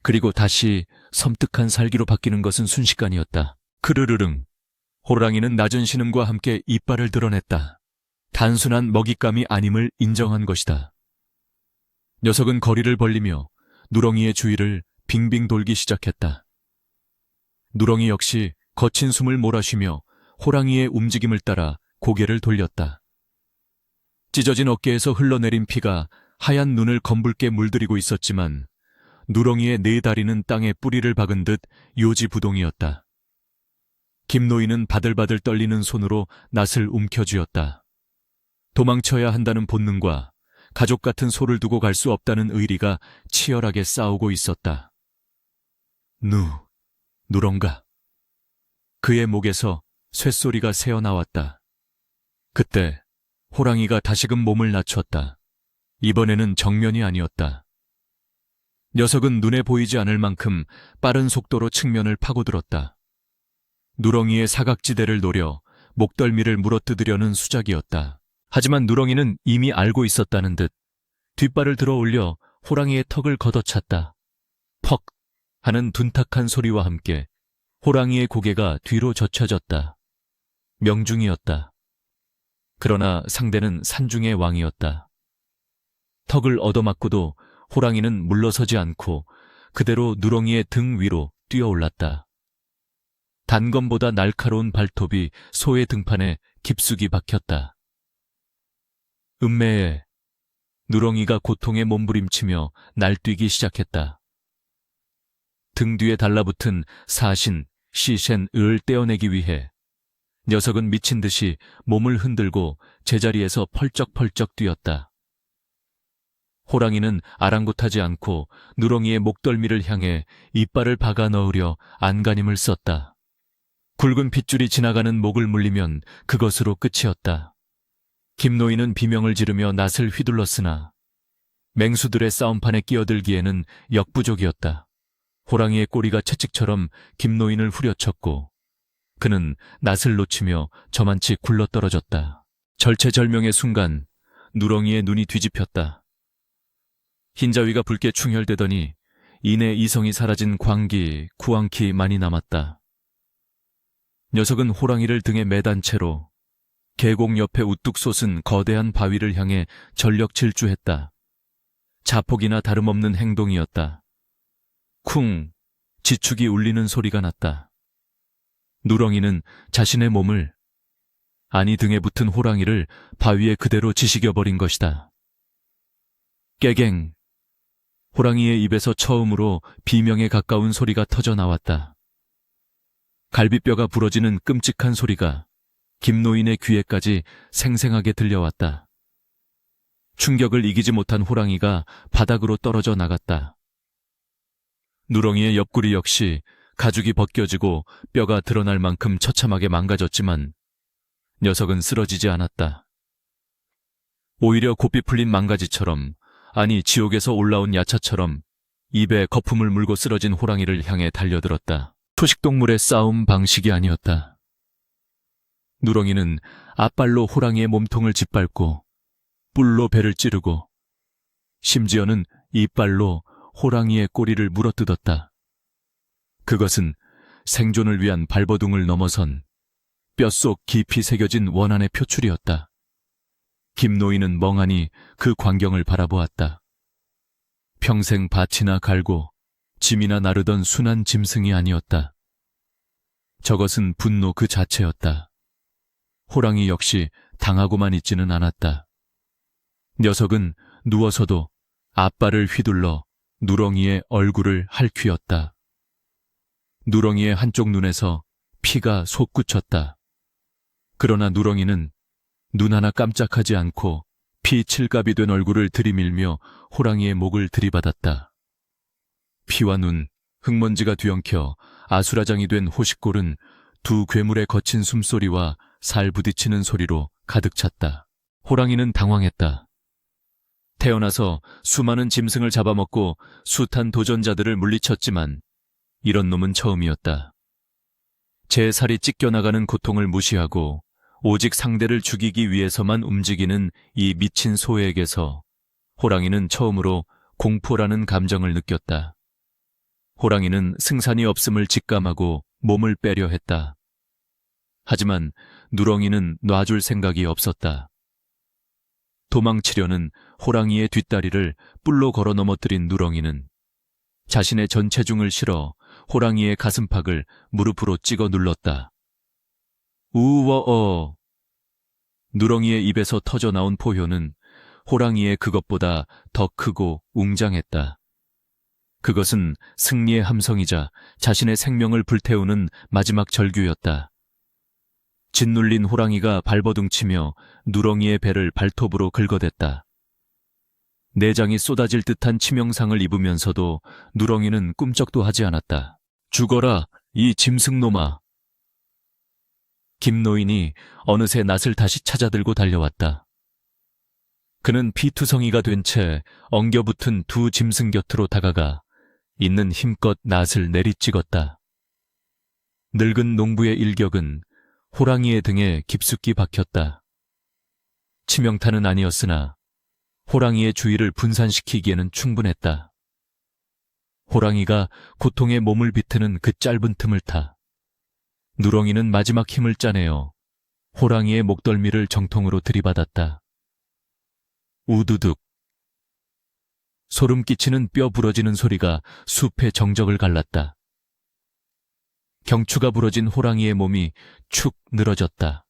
Speaker 1: 그리고 다시 섬뜩한 살기로 바뀌는 것은 순식간이었다. 크르르릉. 호랑이는 낮은 신음과 함께 이빨을 드러냈다. 단순한 먹잇감이 아님을 인정한 것이다. 녀석은 거리를 벌리며 누렁이의 주위를 빙빙 돌기 시작했다. 누렁이 역시 거친 숨을 몰아쉬며 호랑이의 움직임을 따라 고개를 돌렸다. 찢어진 어깨에서 흘러내린 피가 하얀 눈을 검붉게 물들이고 있었지만 누렁이의 네 다리는 땅에 뿌리를 박은 듯 요지부동이었다. 김노인은 바들바들 떨리는 손으로 낫을 움켜쥐었다. 도망쳐야 한다는 본능과 가족 같은 소를 두고 갈 수 없다는 의리가 치열하게 싸우고 있었다. 누렁가. 그의 목에서 쇳소리가 새어나왔다. 그때 호랑이가 다시금 몸을 낮췄다. 이번에는 정면이 아니었다. 녀석은 눈에 보이지 않을 만큼 빠른 속도로 측면을 파고들었다. 누렁이의 사각지대를 노려 목덜미를 물어뜯으려는 수작이었다. 하지만 누렁이는 이미 알고 있었다는 듯 뒷발을 들어 올려 호랑이의 턱을 걷어찼다. 퍽 하는 둔탁한 소리와 함께 호랑이의 고개가 뒤로 젖혀졌다. 명중이었다. 그러나 상대는 산중의 왕이었다. 턱을 얻어맞고도 호랑이는 물러서지 않고 그대로 누렁이의 등 위로 뛰어올랐다. 단검보다 날카로운 발톱이 소의 등판에 깊숙이 박혔다. 음매에 누렁이가 고통에 몸부림치며 날뛰기 시작했다. 등 뒤에 달라붙은 사신, 시셴을 떼어내기 위해 녀석은 미친 듯이 몸을 흔들고 제자리에서 펄쩍펄쩍 뛰었다. 호랑이는 아랑곳하지 않고 누렁이의 목덜미를 향해 이빨을 박아 넣으려 안간힘을 썼다. 굵은 핏줄이 지나가는 목을 물리면 그것으로 끝이었다. 김노인은 비명을 지르며 낫을 휘둘렀으나 맹수들의 싸움판에 끼어들기에는 역부족이었다. 호랑이의 꼬리가 채찍처럼 김노인을 후려쳤고 그는 낫을 놓치며 저만치 굴러떨어졌다. 절체절명의 순간 누렁이의 눈이 뒤집혔다. 흰자위가 붉게 충혈되더니 이내 이성이 사라진 광기, 구황기 많이 남았다. 녀석은 호랑이를 등에 매단 채로 계곡 옆에 우뚝 솟은 거대한 바위를 향해 전력 질주했다. 자폭이나 다름없는 행동이었다. 쿵! 지축이 울리는 소리가 났다. 누렁이는 자신의 몸을, 아니 등에 붙은 호랑이를 바위에 그대로 지식여버린 것이다. 깨갱! 호랑이의 입에서 처음으로 비명에 가까운 소리가 터져 나왔다. 갈비뼈가 부러지는 끔찍한 소리가 김노인의 귀에까지 생생하게 들려왔다. 충격을 이기지 못한 호랑이가 바닥으로 떨어져 나갔다. 누렁이의 옆구리 역시 가죽이 벗겨지고 뼈가 드러날 만큼 처참하게 망가졌지만 녀석은 쓰러지지 않았다. 오히려 곱비 풀린 망가지처럼, 아니 지옥에서 올라온 야차처럼 입에 거품을 물고 쓰러진 호랑이를 향해 달려들었다. 초식동물의 싸움 방식이 아니었다. 누렁이는 앞발로 호랑이의 몸통을 짓밟고 뿔로 배를 찌르고 심지어는 이빨로 호랑이의 꼬리를 물어뜯었다. 그것은 생존을 위한 발버둥을 넘어선 뼛속 깊이 새겨진 원한의 표출이었다. 김노인은 멍하니 그 광경을 바라보았다. 평생 밭이나 갈고 짐이나 나르던 순한 짐승이 아니었다. 저것은 분노 그 자체였다. 호랑이 역시 당하고만 있지는 않았다. 녀석은 누워서도 앞발을 휘둘러 누렁이의 얼굴을 핥휘었다. 누렁이의 한쪽 눈에서 피가 솟구쳤다. 그러나 누렁이는 눈 하나 깜짝하지 않고 피 칠갑이 된 얼굴을 들이밀며 호랑이의 목을 들이받았다. 피와 눈, 흙먼지가 뒤엉켜 아수라장이 된 호식골은 두 괴물의 거친 숨소리와 살 부딪히는 소리로 가득 찼다. 호랑이는 당황했다. 태어나서 수많은 짐승을 잡아먹고 숱한 도전자들을 물리쳤지만 이런 놈은 처음이었다. 제 살이 찢겨나가는 고통을 무시하고 오직 상대를 죽이기 위해서만 움직이는 이 미친 소에게서 호랑이는 처음으로 공포라는 감정을 느꼈다. 호랑이는 승산이 없음을 직감하고 몸을 빼려 했다. 하지만 누렁이는 놔줄 생각이 없었다. 도망치려는 호랑이의 뒷다리를 뿔로 걸어 넘어뜨린 누렁이는 자신의 전 체중을 실어 호랑이의 가슴팍을 무릎으로 찍어 눌렀다. 우워어. 누렁이의 입에서 터져 나온 포효는 호랑이의 그것보다 더 크고 웅장했다. 그것은 승리의 함성이자 자신의 생명을 불태우는 마지막 절규였다. 짓눌린 호랑이가 발버둥치며 누렁이의 배를 발톱으로 긁어댔다. 내장이 쏟아질 듯한 치명상을 입으면서도 누렁이는 꿈쩍도 하지 않았다. 죽어라, 이 짐승놈아. 김노인이 어느새 낫을 다시 찾아들고 달려왔다. 그는 피투성이가 된 채 엉겨붙은 두 짐승 곁으로 다가가 있는 힘껏 낫을 내리찍었다. 늙은 농부의 일격은 호랑이의 등에 깊숙이 박혔다. 치명타는 아니었으나 호랑이의 주의를 분산시키기에는 충분했다. 호랑이가 고통에 몸을 비트는 그 짧은 틈을 타 누렁이는 마지막 힘을 짜내어 호랑이의 목덜미를 정통으로 들이받았다. 우두둑. 소름 끼치는 뼈 부러지는 소리가 숲의 정적을 갈랐다. 경추가 부러진 호랑이의 몸이 축 늘어졌다.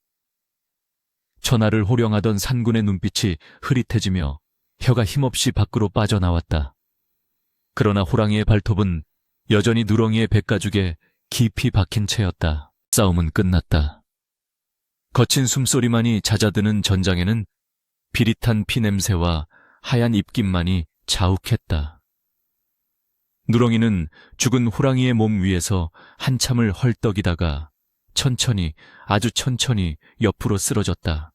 Speaker 1: 천하를 호령하던 산군의 눈빛이 흐릿해지며 혀가 힘없이 밖으로 빠져나왔다. 그러나 호랑이의 발톱은 여전히 누렁이의 백가죽에 깊이 박힌 채였다. 싸움은 끝났다. 거친 숨소리만이 잦아드는 전장에는 비릿한 피냄새와 하얀 입김만이 자욱했다. 누렁이는 죽은 호랑이의 몸 위에서 한참을 헐떡이다가 천천히, 아주 천천히 옆으로 쓰러졌다.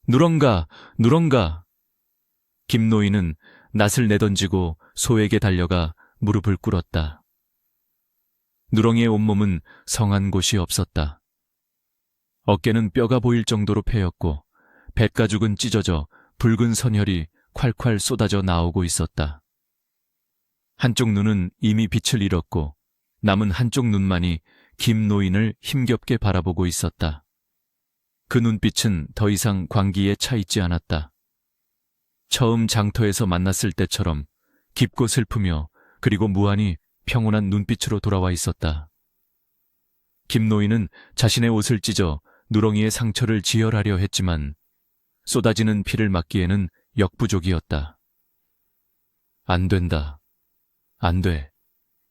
Speaker 1: 누렁가, 누렁가! 김노인은 낫을 내던지고 소에게 달려가 무릎을 꿇었다. 누렁이의 온몸은 성한 곳이 없었다. 어깨는 뼈가 보일 정도로 패였고 뱃가죽은 찢어져 붉은 선혈이 콸콸 쏟아져 나오고 있었다. 한쪽 눈은 이미 빛을 잃었고 남은 한쪽 눈만이 김노인을 힘겹게 바라보고 있었다. 그 눈빛은 더 이상 광기에 차 있지 않았다. 처음 장터에서 만났을 때처럼 깊고 슬프며 그리고 무한히 평온한 눈빛으로 돌아와 있었다. 김노인은 자신의 옷을 찢어 누렁이의 상처를 지혈하려 했지만 쏟아지는 피를 막기에는 역부족이었다. 안 된다. 안 돼.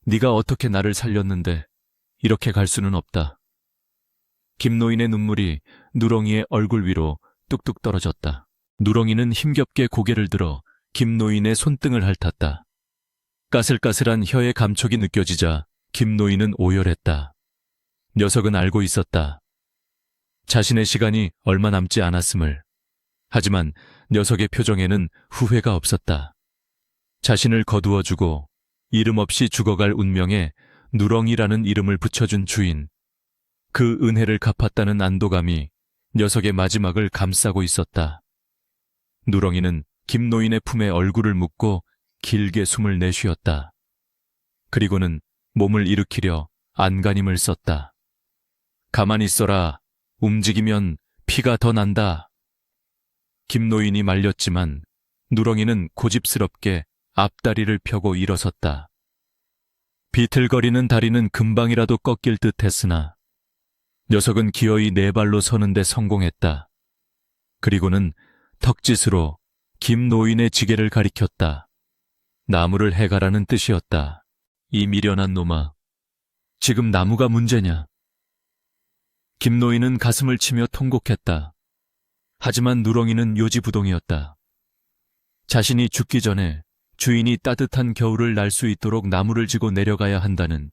Speaker 1: 네가 어떻게 나를 살렸는데 이렇게 갈 수는 없다. 김노인의 눈물이 누렁이의 얼굴 위로 뚝뚝 떨어졌다. 누렁이는 힘겹게 고개를 들어 김노인의 손등을 핥았다. 까슬까슬한 혀의 감촉이 느껴지자 김노인은 오열했다. 녀석은 알고 있었다. 자신의 시간이 얼마 남지 않았음을. 하지만 녀석의 표정에는 후회가 없었다. 자신을 거두어주고 이름 없이 죽어갈 운명에 누렁이라는 이름을 붙여준 주인. 그 은혜를 갚았다는 안도감이 녀석의 마지막을 감싸고 있었다. 누렁이는 김노인의 품에 얼굴을 묻고 길게 숨을 내쉬었다. 그리고는 몸을 일으키려 안간힘을 썼다. 가만히 있어라. 움직이면 피가 더 난다. 김노인이 말렸지만 누렁이는 고집스럽게 앞다리를 펴고 일어섰다. 비틀거리는 다리는 금방이라도 꺾일 듯 했으나 녀석은 기어이 네 발로 서는데 성공했다. 그리고는 턱짓으로 김노인의 지게를 가리켰다. 나무를 해가라는 뜻이었다. 이 미련한 놈아, 지금 나무가 문제냐? 김노인은 가슴을 치며 통곡했다. 하지만 누렁이는 요지부동이었다. 자신이 죽기 전에 주인이 따뜻한 겨울을 날 수 있도록 나무를 지고 내려가야 한다는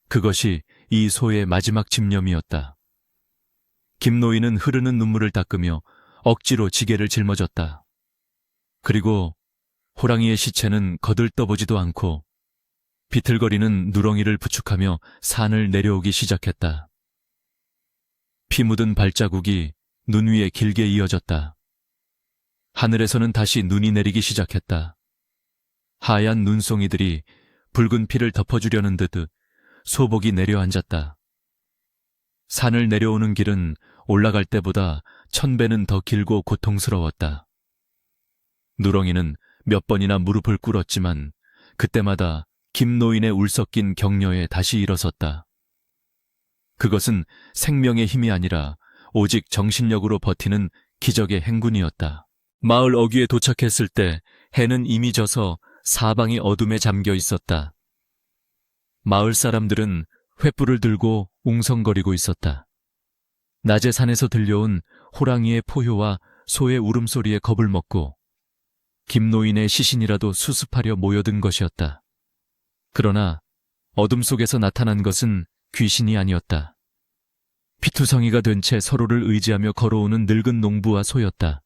Speaker 1: 그것이 이 소의 마지막 집념이었다. 김노인은 흐르는 눈물을 닦으며 억지로 지게를 짊어졌다. 그리고 호랑이의 시체는 거들떠보지도 않고 비틀거리는 누렁이를 부축하며 산을 내려오기 시작했다. 피 묻은 발자국이 눈 위에 길게 이어졌다. 하늘에서는 다시 눈이 내리기 시작했다. 하얀 눈송이들이 붉은 피를 덮어주려는 듯 소복이 내려앉았다. 산을 내려오는 길은 올라갈 때보다 1000배는 더 길고 고통스러웠다. 누렁이는 몇 번이나 무릎을 꿇었지만 그때마다 김노인의 울 섞인 격려에 다시 일어섰다. 그것은 생명의 힘이 아니라 오직 정신력으로 버티는 기적의 행군이었다. 마을 어귀에 도착했을 때 해는 이미 져서 사방이 어둠에 잠겨 있었다. 마을 사람들은 횃불을 들고 웅성거리고 있었다. 낮에 산에서 들려온 호랑이의 포효와 소의 울음소리에 겁을 먹고 김노인의 시신이라도 수습하려 모여든 것이었다. 그러나 어둠 속에서 나타난 것은 귀신이 아니었다. 피투성이가 된 채 서로를 의지하며 걸어오는 늙은 농부와 소였다.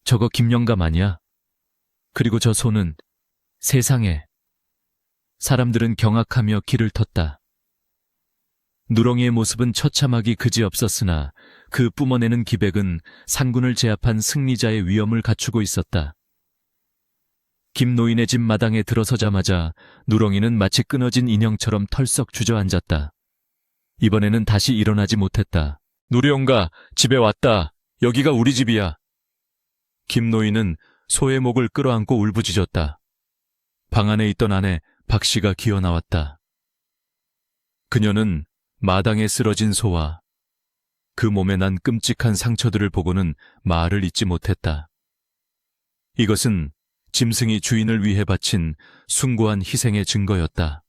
Speaker 1: 저거 김영감 아니야? 그리고 저 소는 세상에. 사람들은 경악하며 길을 텄다. 누렁이의 모습은 처참하기 그지없었으나 그 뿜어내는 기백은 산군을 제압한 승리자의 위엄을 갖추고 있었다. 김노인의 집 마당에 들어서자마자 누렁이는 마치 끊어진 인형처럼 털썩 주저앉았다. 이번에는 다시 일어나지 못했다. 누리온가, 집에 왔다. 여기가 우리 집이야. 김노인은 소의 목을 끌어안고 울부짖었다. 방 안에 있던 아내 박씨가 기어 나왔다. 그녀는 마당에 쓰러진 소와 그 몸에 난 끔찍한 상처들을 보고는 말을 잇지 못했다. 이것은 짐승이 주인을 위해 바친 숭고한 희생의 증거였다.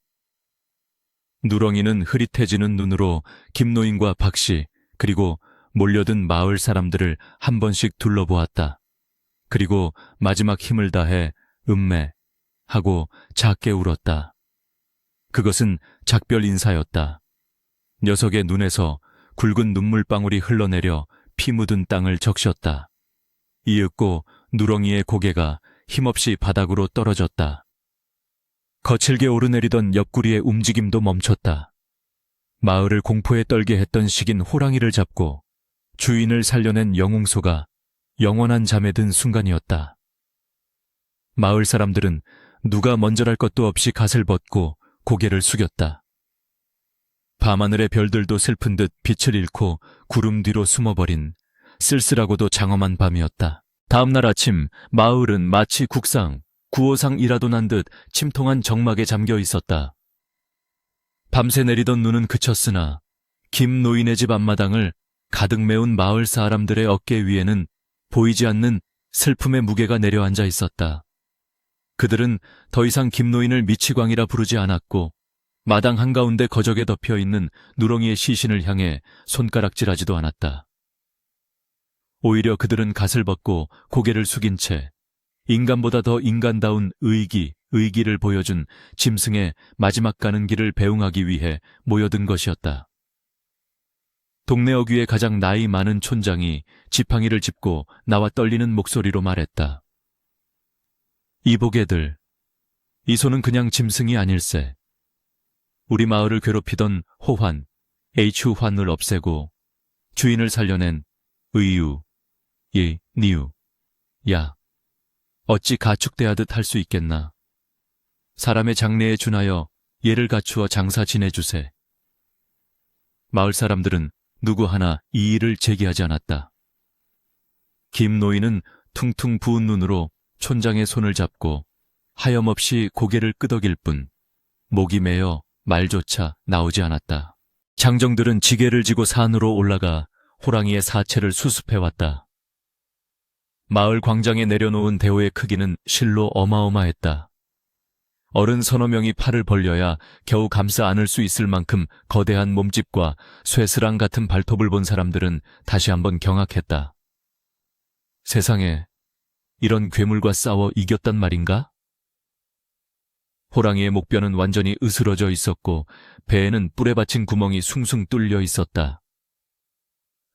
Speaker 1: 누렁이는 흐릿해지는 눈으로 김노인과 박씨 그리고 몰려든 마을 사람들을 한 번씩 둘러보았다. 그리고 마지막 힘을 다해 음매 하고 작게 울었다. 그것은 작별 인사였다. 녀석의 눈에서 굵은 눈물방울이 흘러내려 피 묻은 땅을 적셨다. 이윽고 누렁이의 고개가 힘없이 바닥으로 떨어졌다. 거칠게 오르내리던 옆구리의 움직임도 멈췄다. 마을을 공포에 떨게 했던 식인 호랑이를 잡고 주인을 살려낸 영웅소가 영원한 잠에 든 순간이었다. 마을 사람들은 누가 먼저랄 것도 없이 갓을 벗고 고개를 숙였다. 밤하늘의 별들도 슬픈 듯 빛을 잃고 구름 뒤로 숨어버린 쓸쓸하고도 장엄한 밤이었다. 다음 날 아침 마을은 마치 국상, 구호상이라도 난 듯 침통한 정막에 잠겨 있었다. 밤새 내리던 눈은 그쳤으나 김 노인의 집 앞마당을 가득 메운 마을 사람들의 어깨 위에는 보이지 않는 슬픔의 무게가 내려앉아 있었다. 그들은 더 이상 김노인을 미치광이라 부르지 않았고 마당 한가운데 거적에 덮여있는 누렁이의 시신을 향해 손가락질하지도 않았다. 오히려 그들은 갓을 벗고 고개를 숙인 채 인간보다 더 인간다운 의기를 보여준 짐승의 마지막 가는 길을 배웅하기 위해 모여든 것이었다. 동네 어귀의 가장 나이 많은 촌장이 지팡이를 짚고 나와 떨리는 목소리로 말했다. 이보게들, 이 소는 그냥 짐승이 아닐세. 우리 마을을 괴롭히던 호환, H환을 없애고 주인을 살려낸 의유, 니유, 야, 어찌 가축대하듯 할 수 있겠나. 사람의 장래에 준하여 예를 갖추어 장사 지내주세. 마을 사람들은 누구 하나 이의를 제기하지 않았다. 김 노인은 퉁퉁 부은 눈으로 촌장의 손을 잡고 하염없이 고개를 끄덕일 뿐 목이 메어 말조차 나오지 않았다. 장정들은 지게를 지고 산으로 올라가 호랑이의 사체를 수습해왔다. 마을 광장에 내려놓은 대호의 크기는 실로 어마어마했다. 어른 서너 명이 팔을 벌려야 겨우 감싸 안을 수 있을 만큼 거대한 몸집과 쇠스랑 같은 발톱을 본 사람들은 다시 한번 경악했다. 세상에, 이런 괴물과 싸워 이겼단 말인가? 호랑이의 목뼈는 완전히 으스러져 있었고 배에는 뿔에 받친 구멍이 숭숭 뚫려 있었다.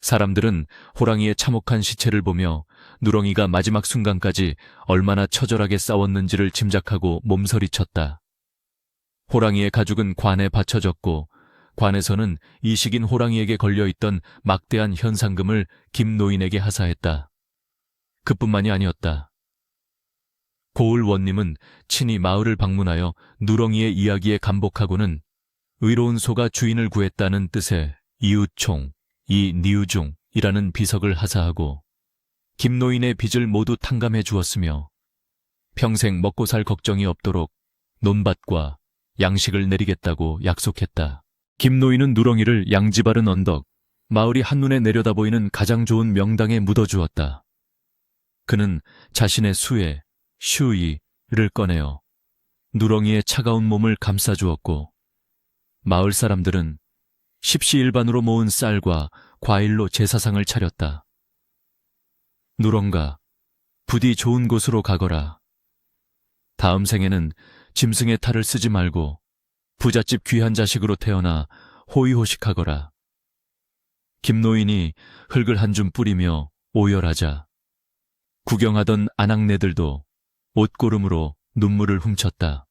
Speaker 1: 사람들은 호랑이의 참혹한 시체를 보며 누렁이가 마지막 순간까지 얼마나 처절하게 싸웠는지를 짐작하고 몸서리쳤다. 호랑이의 가죽은 관에 받쳐졌고 관에서는 이식인 호랑이에게 걸려있던 막대한 현상금을 김 노인에게 하사했다. 그뿐만이 아니었다. 고을 원님은 친히 마을을 방문하여 누렁이의 이야기에 감복하고는 의로운 소가 주인을 구했다는 뜻의 이웃총, 니우종이라는 비석을 하사하고 김노인의 빚을 모두 탕감해 주었으며 평생 먹고 살 걱정이 없도록 논밭과 양식을 내리겠다고 약속했다. 김노인은 누렁이를 양지 바른 언덕, 마을이 한눈에 내려다 보이는 가장 좋은 명당에 묻어주었다. 그는 자신의 수에 슈이를 꺼내어 누렁이의 차가운 몸을 감싸주었고 마을 사람들은 십시일반으로 모은 쌀과 과일로 제사상을 차렸다. 누렁가, 부디 좋은 곳으로 가거라. 다음 생에는 짐승의 탈을 쓰지 말고 부잣집 귀한 자식으로 태어나 호의호식하거라. 김노인이 흙을 한 줌 뿌리며 오열하자 구경하던 아낙네들도 옷고름으로 눈물을 훔쳤다.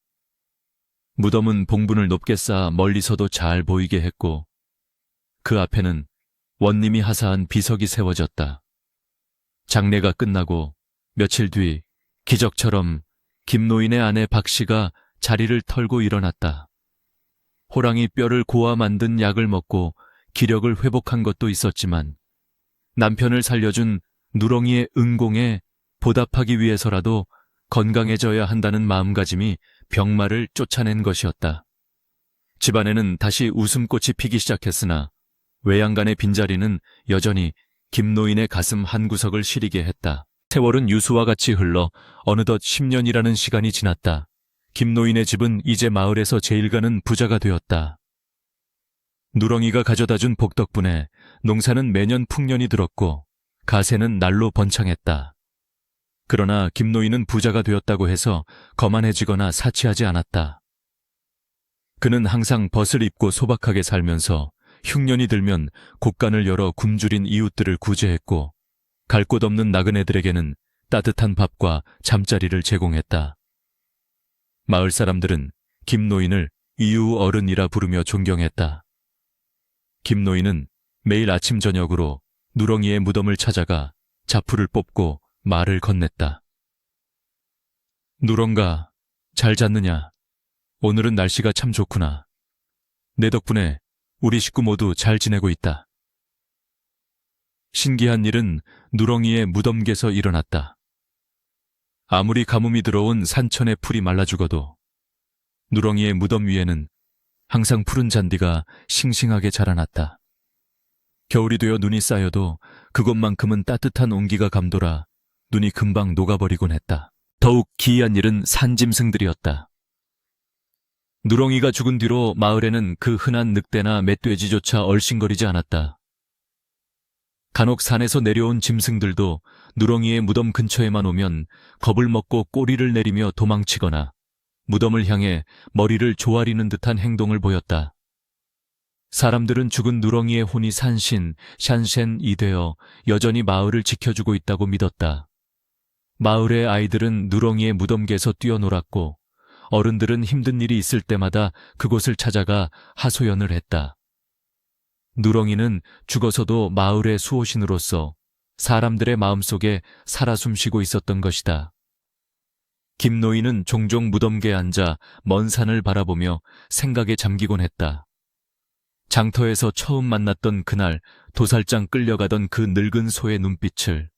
Speaker 1: 무덤은 봉분을 높게 쌓아 멀리서도 잘 보이게 했고 그 앞에는 원님이 하사한 비석이 세워졌다. 장례가 끝나고 며칠 뒤 기적처럼 김노인의 아내 박씨가 자리를 털고 일어났다. 호랑이 뼈를 고아 만든 약을 먹고 기력을 회복한 것도 있었지만 남편을 살려준 누렁이의 은공에 보답하기 위해서라도 건강해져야 한다는 마음가짐이 병마를 쫓아낸 것이었다. 집안에는 다시 웃음꽃이 피기 시작했으나 외양간의 빈자리는 여전히 김노인의 가슴 한구석을 시리게 했다. 세월은 유수와 같이 흘러 어느덧 10년이라는 시간이 지났다. 김노인의 집은 이제 마을에서 제일 가는 부자가 되었다. 누렁이가 가져다준 복 덕분에 농사는 매년 풍년이 들었고 가세는 날로 번창했다. 그러나 김노인은 부자가 되었다고 해서 거만해지거나 사치하지 않았다. 그는 항상 벗을 입고 소박하게 살면서 흉년이 들면 곳간을 열어 굶주린 이웃들을 구제했고 갈 곳 없는 나그네들에게는 따뜻한 밥과 잠자리를 제공했다. 마을 사람들은 김노인을 이유 어른이라 부르며 존경했다. 김노인은 매일 아침 저녁으로 누렁이의 무덤을 찾아가 자풀을 뽑고 말을 건넸다. 누렁가, 잘 잤느냐? 오늘은 날씨가 참 좋구나. 내 덕분에 우리 식구 모두 잘 지내고 있다. 신기한 일은 누렁이의 무덤께서 일어났다. 아무리 가뭄이 들어온 산천의 풀이 말라 죽어도 누렁이의 무덤 위에는 항상 푸른 잔디가 싱싱하게 자라났다. 겨울이 되어 눈이 쌓여도 그것만큼은 따뜻한 온기가 감돌아 눈이 금방 녹아버리곤 했다. 더욱 기이한 일은 산짐승들이었다. 누렁이가 죽은 뒤로 마을에는 그 흔한 늑대나 멧돼지조차 얼씬거리지 않았다. 간혹 산에서 내려온 짐승들도 누렁이의 무덤 근처에만 오면 겁을 먹고 꼬리를 내리며 도망치거나 무덤을 향해 머리를 조아리는 듯한 행동을 보였다. 사람들은 죽은 누렁이의 혼이 산신, 샨센이 되어 여전히 마을을 지켜주고 있다고 믿었다. 마을의 아이들은 누렁이의 무덤께서 뛰어놀았고 어른들은 힘든 일이 있을 때마다 그곳을 찾아가 하소연을 했다. 누렁이는 죽어서도 마을의 수호신으로서 사람들의 마음속에 살아 숨쉬고 있었던 것이다. 김노인은 종종 무덤계에 앉아 먼 산을 바라보며 생각에 잠기곤 했다. 장터에서 처음 만났던 그날 도살장 끌려가던 그 늙은 소의 눈빛을,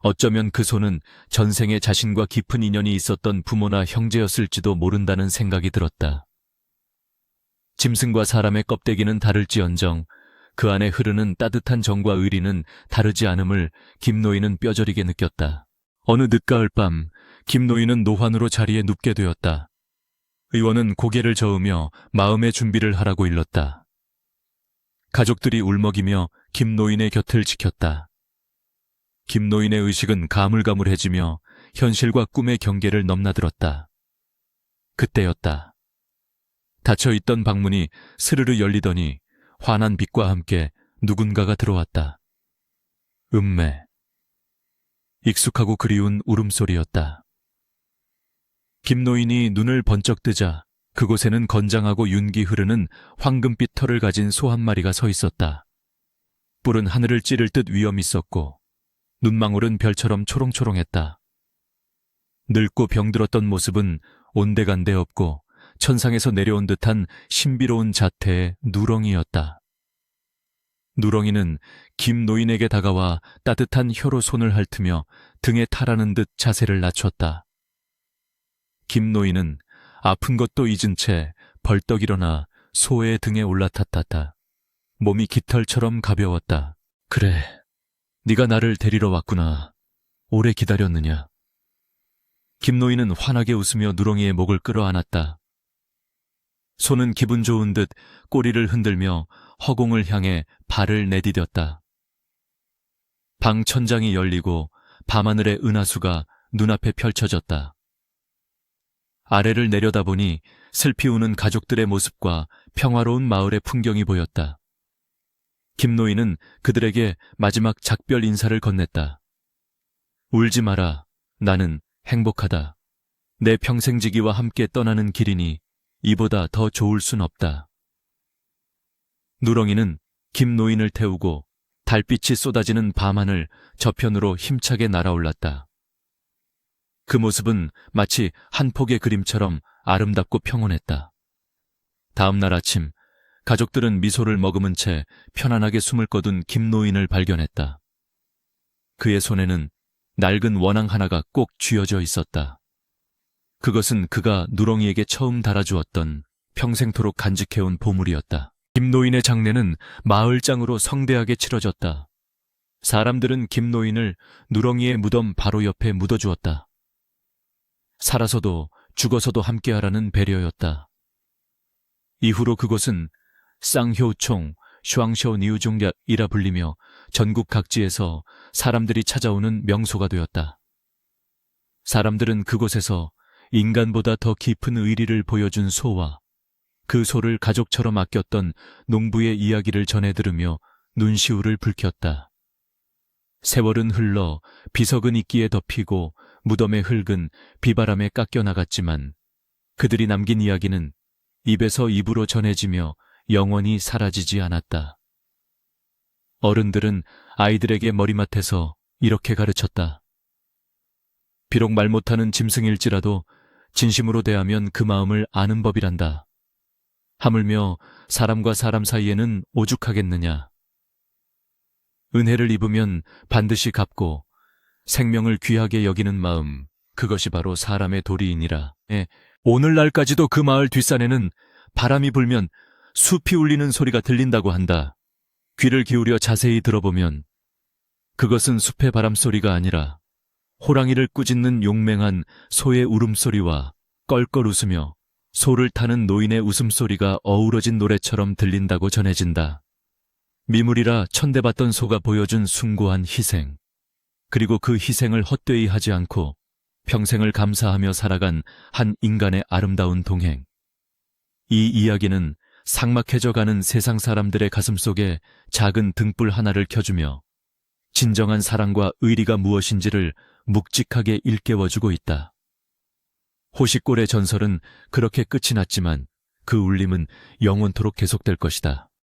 Speaker 1: 어쩌면 그 소는 전생에 자신과 깊은 인연이 있었던 부모나 형제였을지도 모른다는 생각이 들었다. 짐승과 사람의 껍데기는 다를지언정 그 안에 흐르는 따뜻한 정과 의리는 다르지 않음을 김노인은 뼈저리게 느꼈다. 어느 늦가을 밤 김노인은 노환으로 자리에 눕게 되었다. 의원은 고개를 저으며 마음의 준비를 하라고 일렀다. 가족들이 울먹이며 김노인의 곁을 지켰다. 김노인의 의식은 가물가물해지며 현실과 꿈의 경계를 넘나들었다. 그때였다. 닫혀있던 방문이 스르르 열리더니 환한 빛과 함께 누군가가 들어왔다. 음매. 익숙하고 그리운 울음소리였다. 김노인이 눈을 번쩍 뜨자 그곳에는 건장하고 윤기 흐르는 황금빛 털을 가진 소 한 마리가 서 있었다. 뿔은 하늘을 찌를 듯 위엄 있었고 눈망울은 별처럼 초롱초롱했다. 늙고 병들었던 모습은 온데간데 없고 천상에서 내려온 듯한 신비로운 자태의 누렁이였다. 누렁이는 김노인에게 다가와 따뜻한 혀로 손을 핥으며 등에 타라는 듯 자세를 낮췄다. 김노인은 아픈 것도 잊은 채 벌떡 일어나 소의 등에 올라탔다. 몸이 깃털처럼 가벼웠다. 그래, 네가 나를 데리러 왔구나. 오래 기다렸느냐. 김노인은 환하게 웃으며 누렁이의 목을 끌어안았다. 소는 기분 좋은 듯 꼬리를 흔들며 허공을 향해 발을 내디뎠다. 방 천장이 열리고 밤하늘의 은하수가 눈앞에 펼쳐졌다. 아래를 내려다보니 슬피 우는 가족들의 모습과 평화로운 마을의 풍경이 보였다. 김노인은 그들에게 마지막 작별 인사를 건넸다. 울지 마라. 나는 행복하다. 내 평생지기와 함께 떠나는 길이니 이보다 더 좋을 순 없다. 누렁이는 김노인을 태우고 달빛이 쏟아지는 밤하늘 저편으로 힘차게 날아올랐다. 그 모습은 마치 한 폭의 그림처럼 아름답고 평온했다. 다음 날 아침 가족들은 미소를 머금은 채 편안하게 숨을 거둔 김노인을 발견했다. 그의 손에는 낡은 원앙 하나가 꼭 쥐어져 있었다. 그것은 그가 누렁이에게 처음 달아주었던 평생토록 간직해온 보물이었다. 김노인의 장례는 마을장으로 성대하게 치러졌다. 사람들은 김노인을 누렁이의 무덤 바로 옆에 묻어주었다. 살아서도 죽어서도 함께하라는 배려였다. 이후로 그곳은 쌍효총, 슈앙쇼니우종략이라 불리며 전국 각지에서 사람들이 찾아오는 명소가 되었다. 사람들은 그곳에서 인간보다 더 깊은 의리를 보여준 소와 그 소를 가족처럼 아꼈던 농부의 이야기를 전해 들으며 눈시울을 붉혔다. 세월은 흘러 비석은 이끼에 덮이고 무덤의 흙은 비바람에 깎여나갔지만 그들이 남긴 이야기는 입에서 입으로 전해지며 영원히 사라지지 않았다. 어른들은 아이들에게 머리맡에서 이렇게 가르쳤다. 비록 말 못하는 짐승일지라도 진심으로 대하면 그 마음을 아는 법이란다. 하물며 사람과 사람 사이에는 오죽하겠느냐. 은혜를 입으면 반드시 갚고 생명을 귀하게 여기는 마음, 그것이 바로 사람의 도리이니라. 오늘날까지도 그 마을 뒷산에는 바람이 불면 숲이 울리는 소리가 들린다고 한다. 귀를 기울여 자세히 들어보면 그것은 숲의 바람소리가 아니라 호랑이를 꾸짖는 용맹한 소의 울음소리와 껄껄 웃으며 소를 타는 노인의 웃음소리가 어우러진 노래처럼 들린다고 전해진다. 미물이라 천대받던 소가 보여준 숭고한 희생, 그리고 그 희생을 헛되이 하지 않고 평생을 감사하며 살아간 한 인간의 아름다운 동행. 이 이야기는 삭막해져가는 세상 사람들의 가슴속에 작은 등불 하나를 켜주며 진정한 사랑과 의리가 무엇인지를 묵직하게 일깨워주고 있다. 호시골의 전설은 그렇게 끝이 났지만 그 울림은 영원토록 계속될 것이다.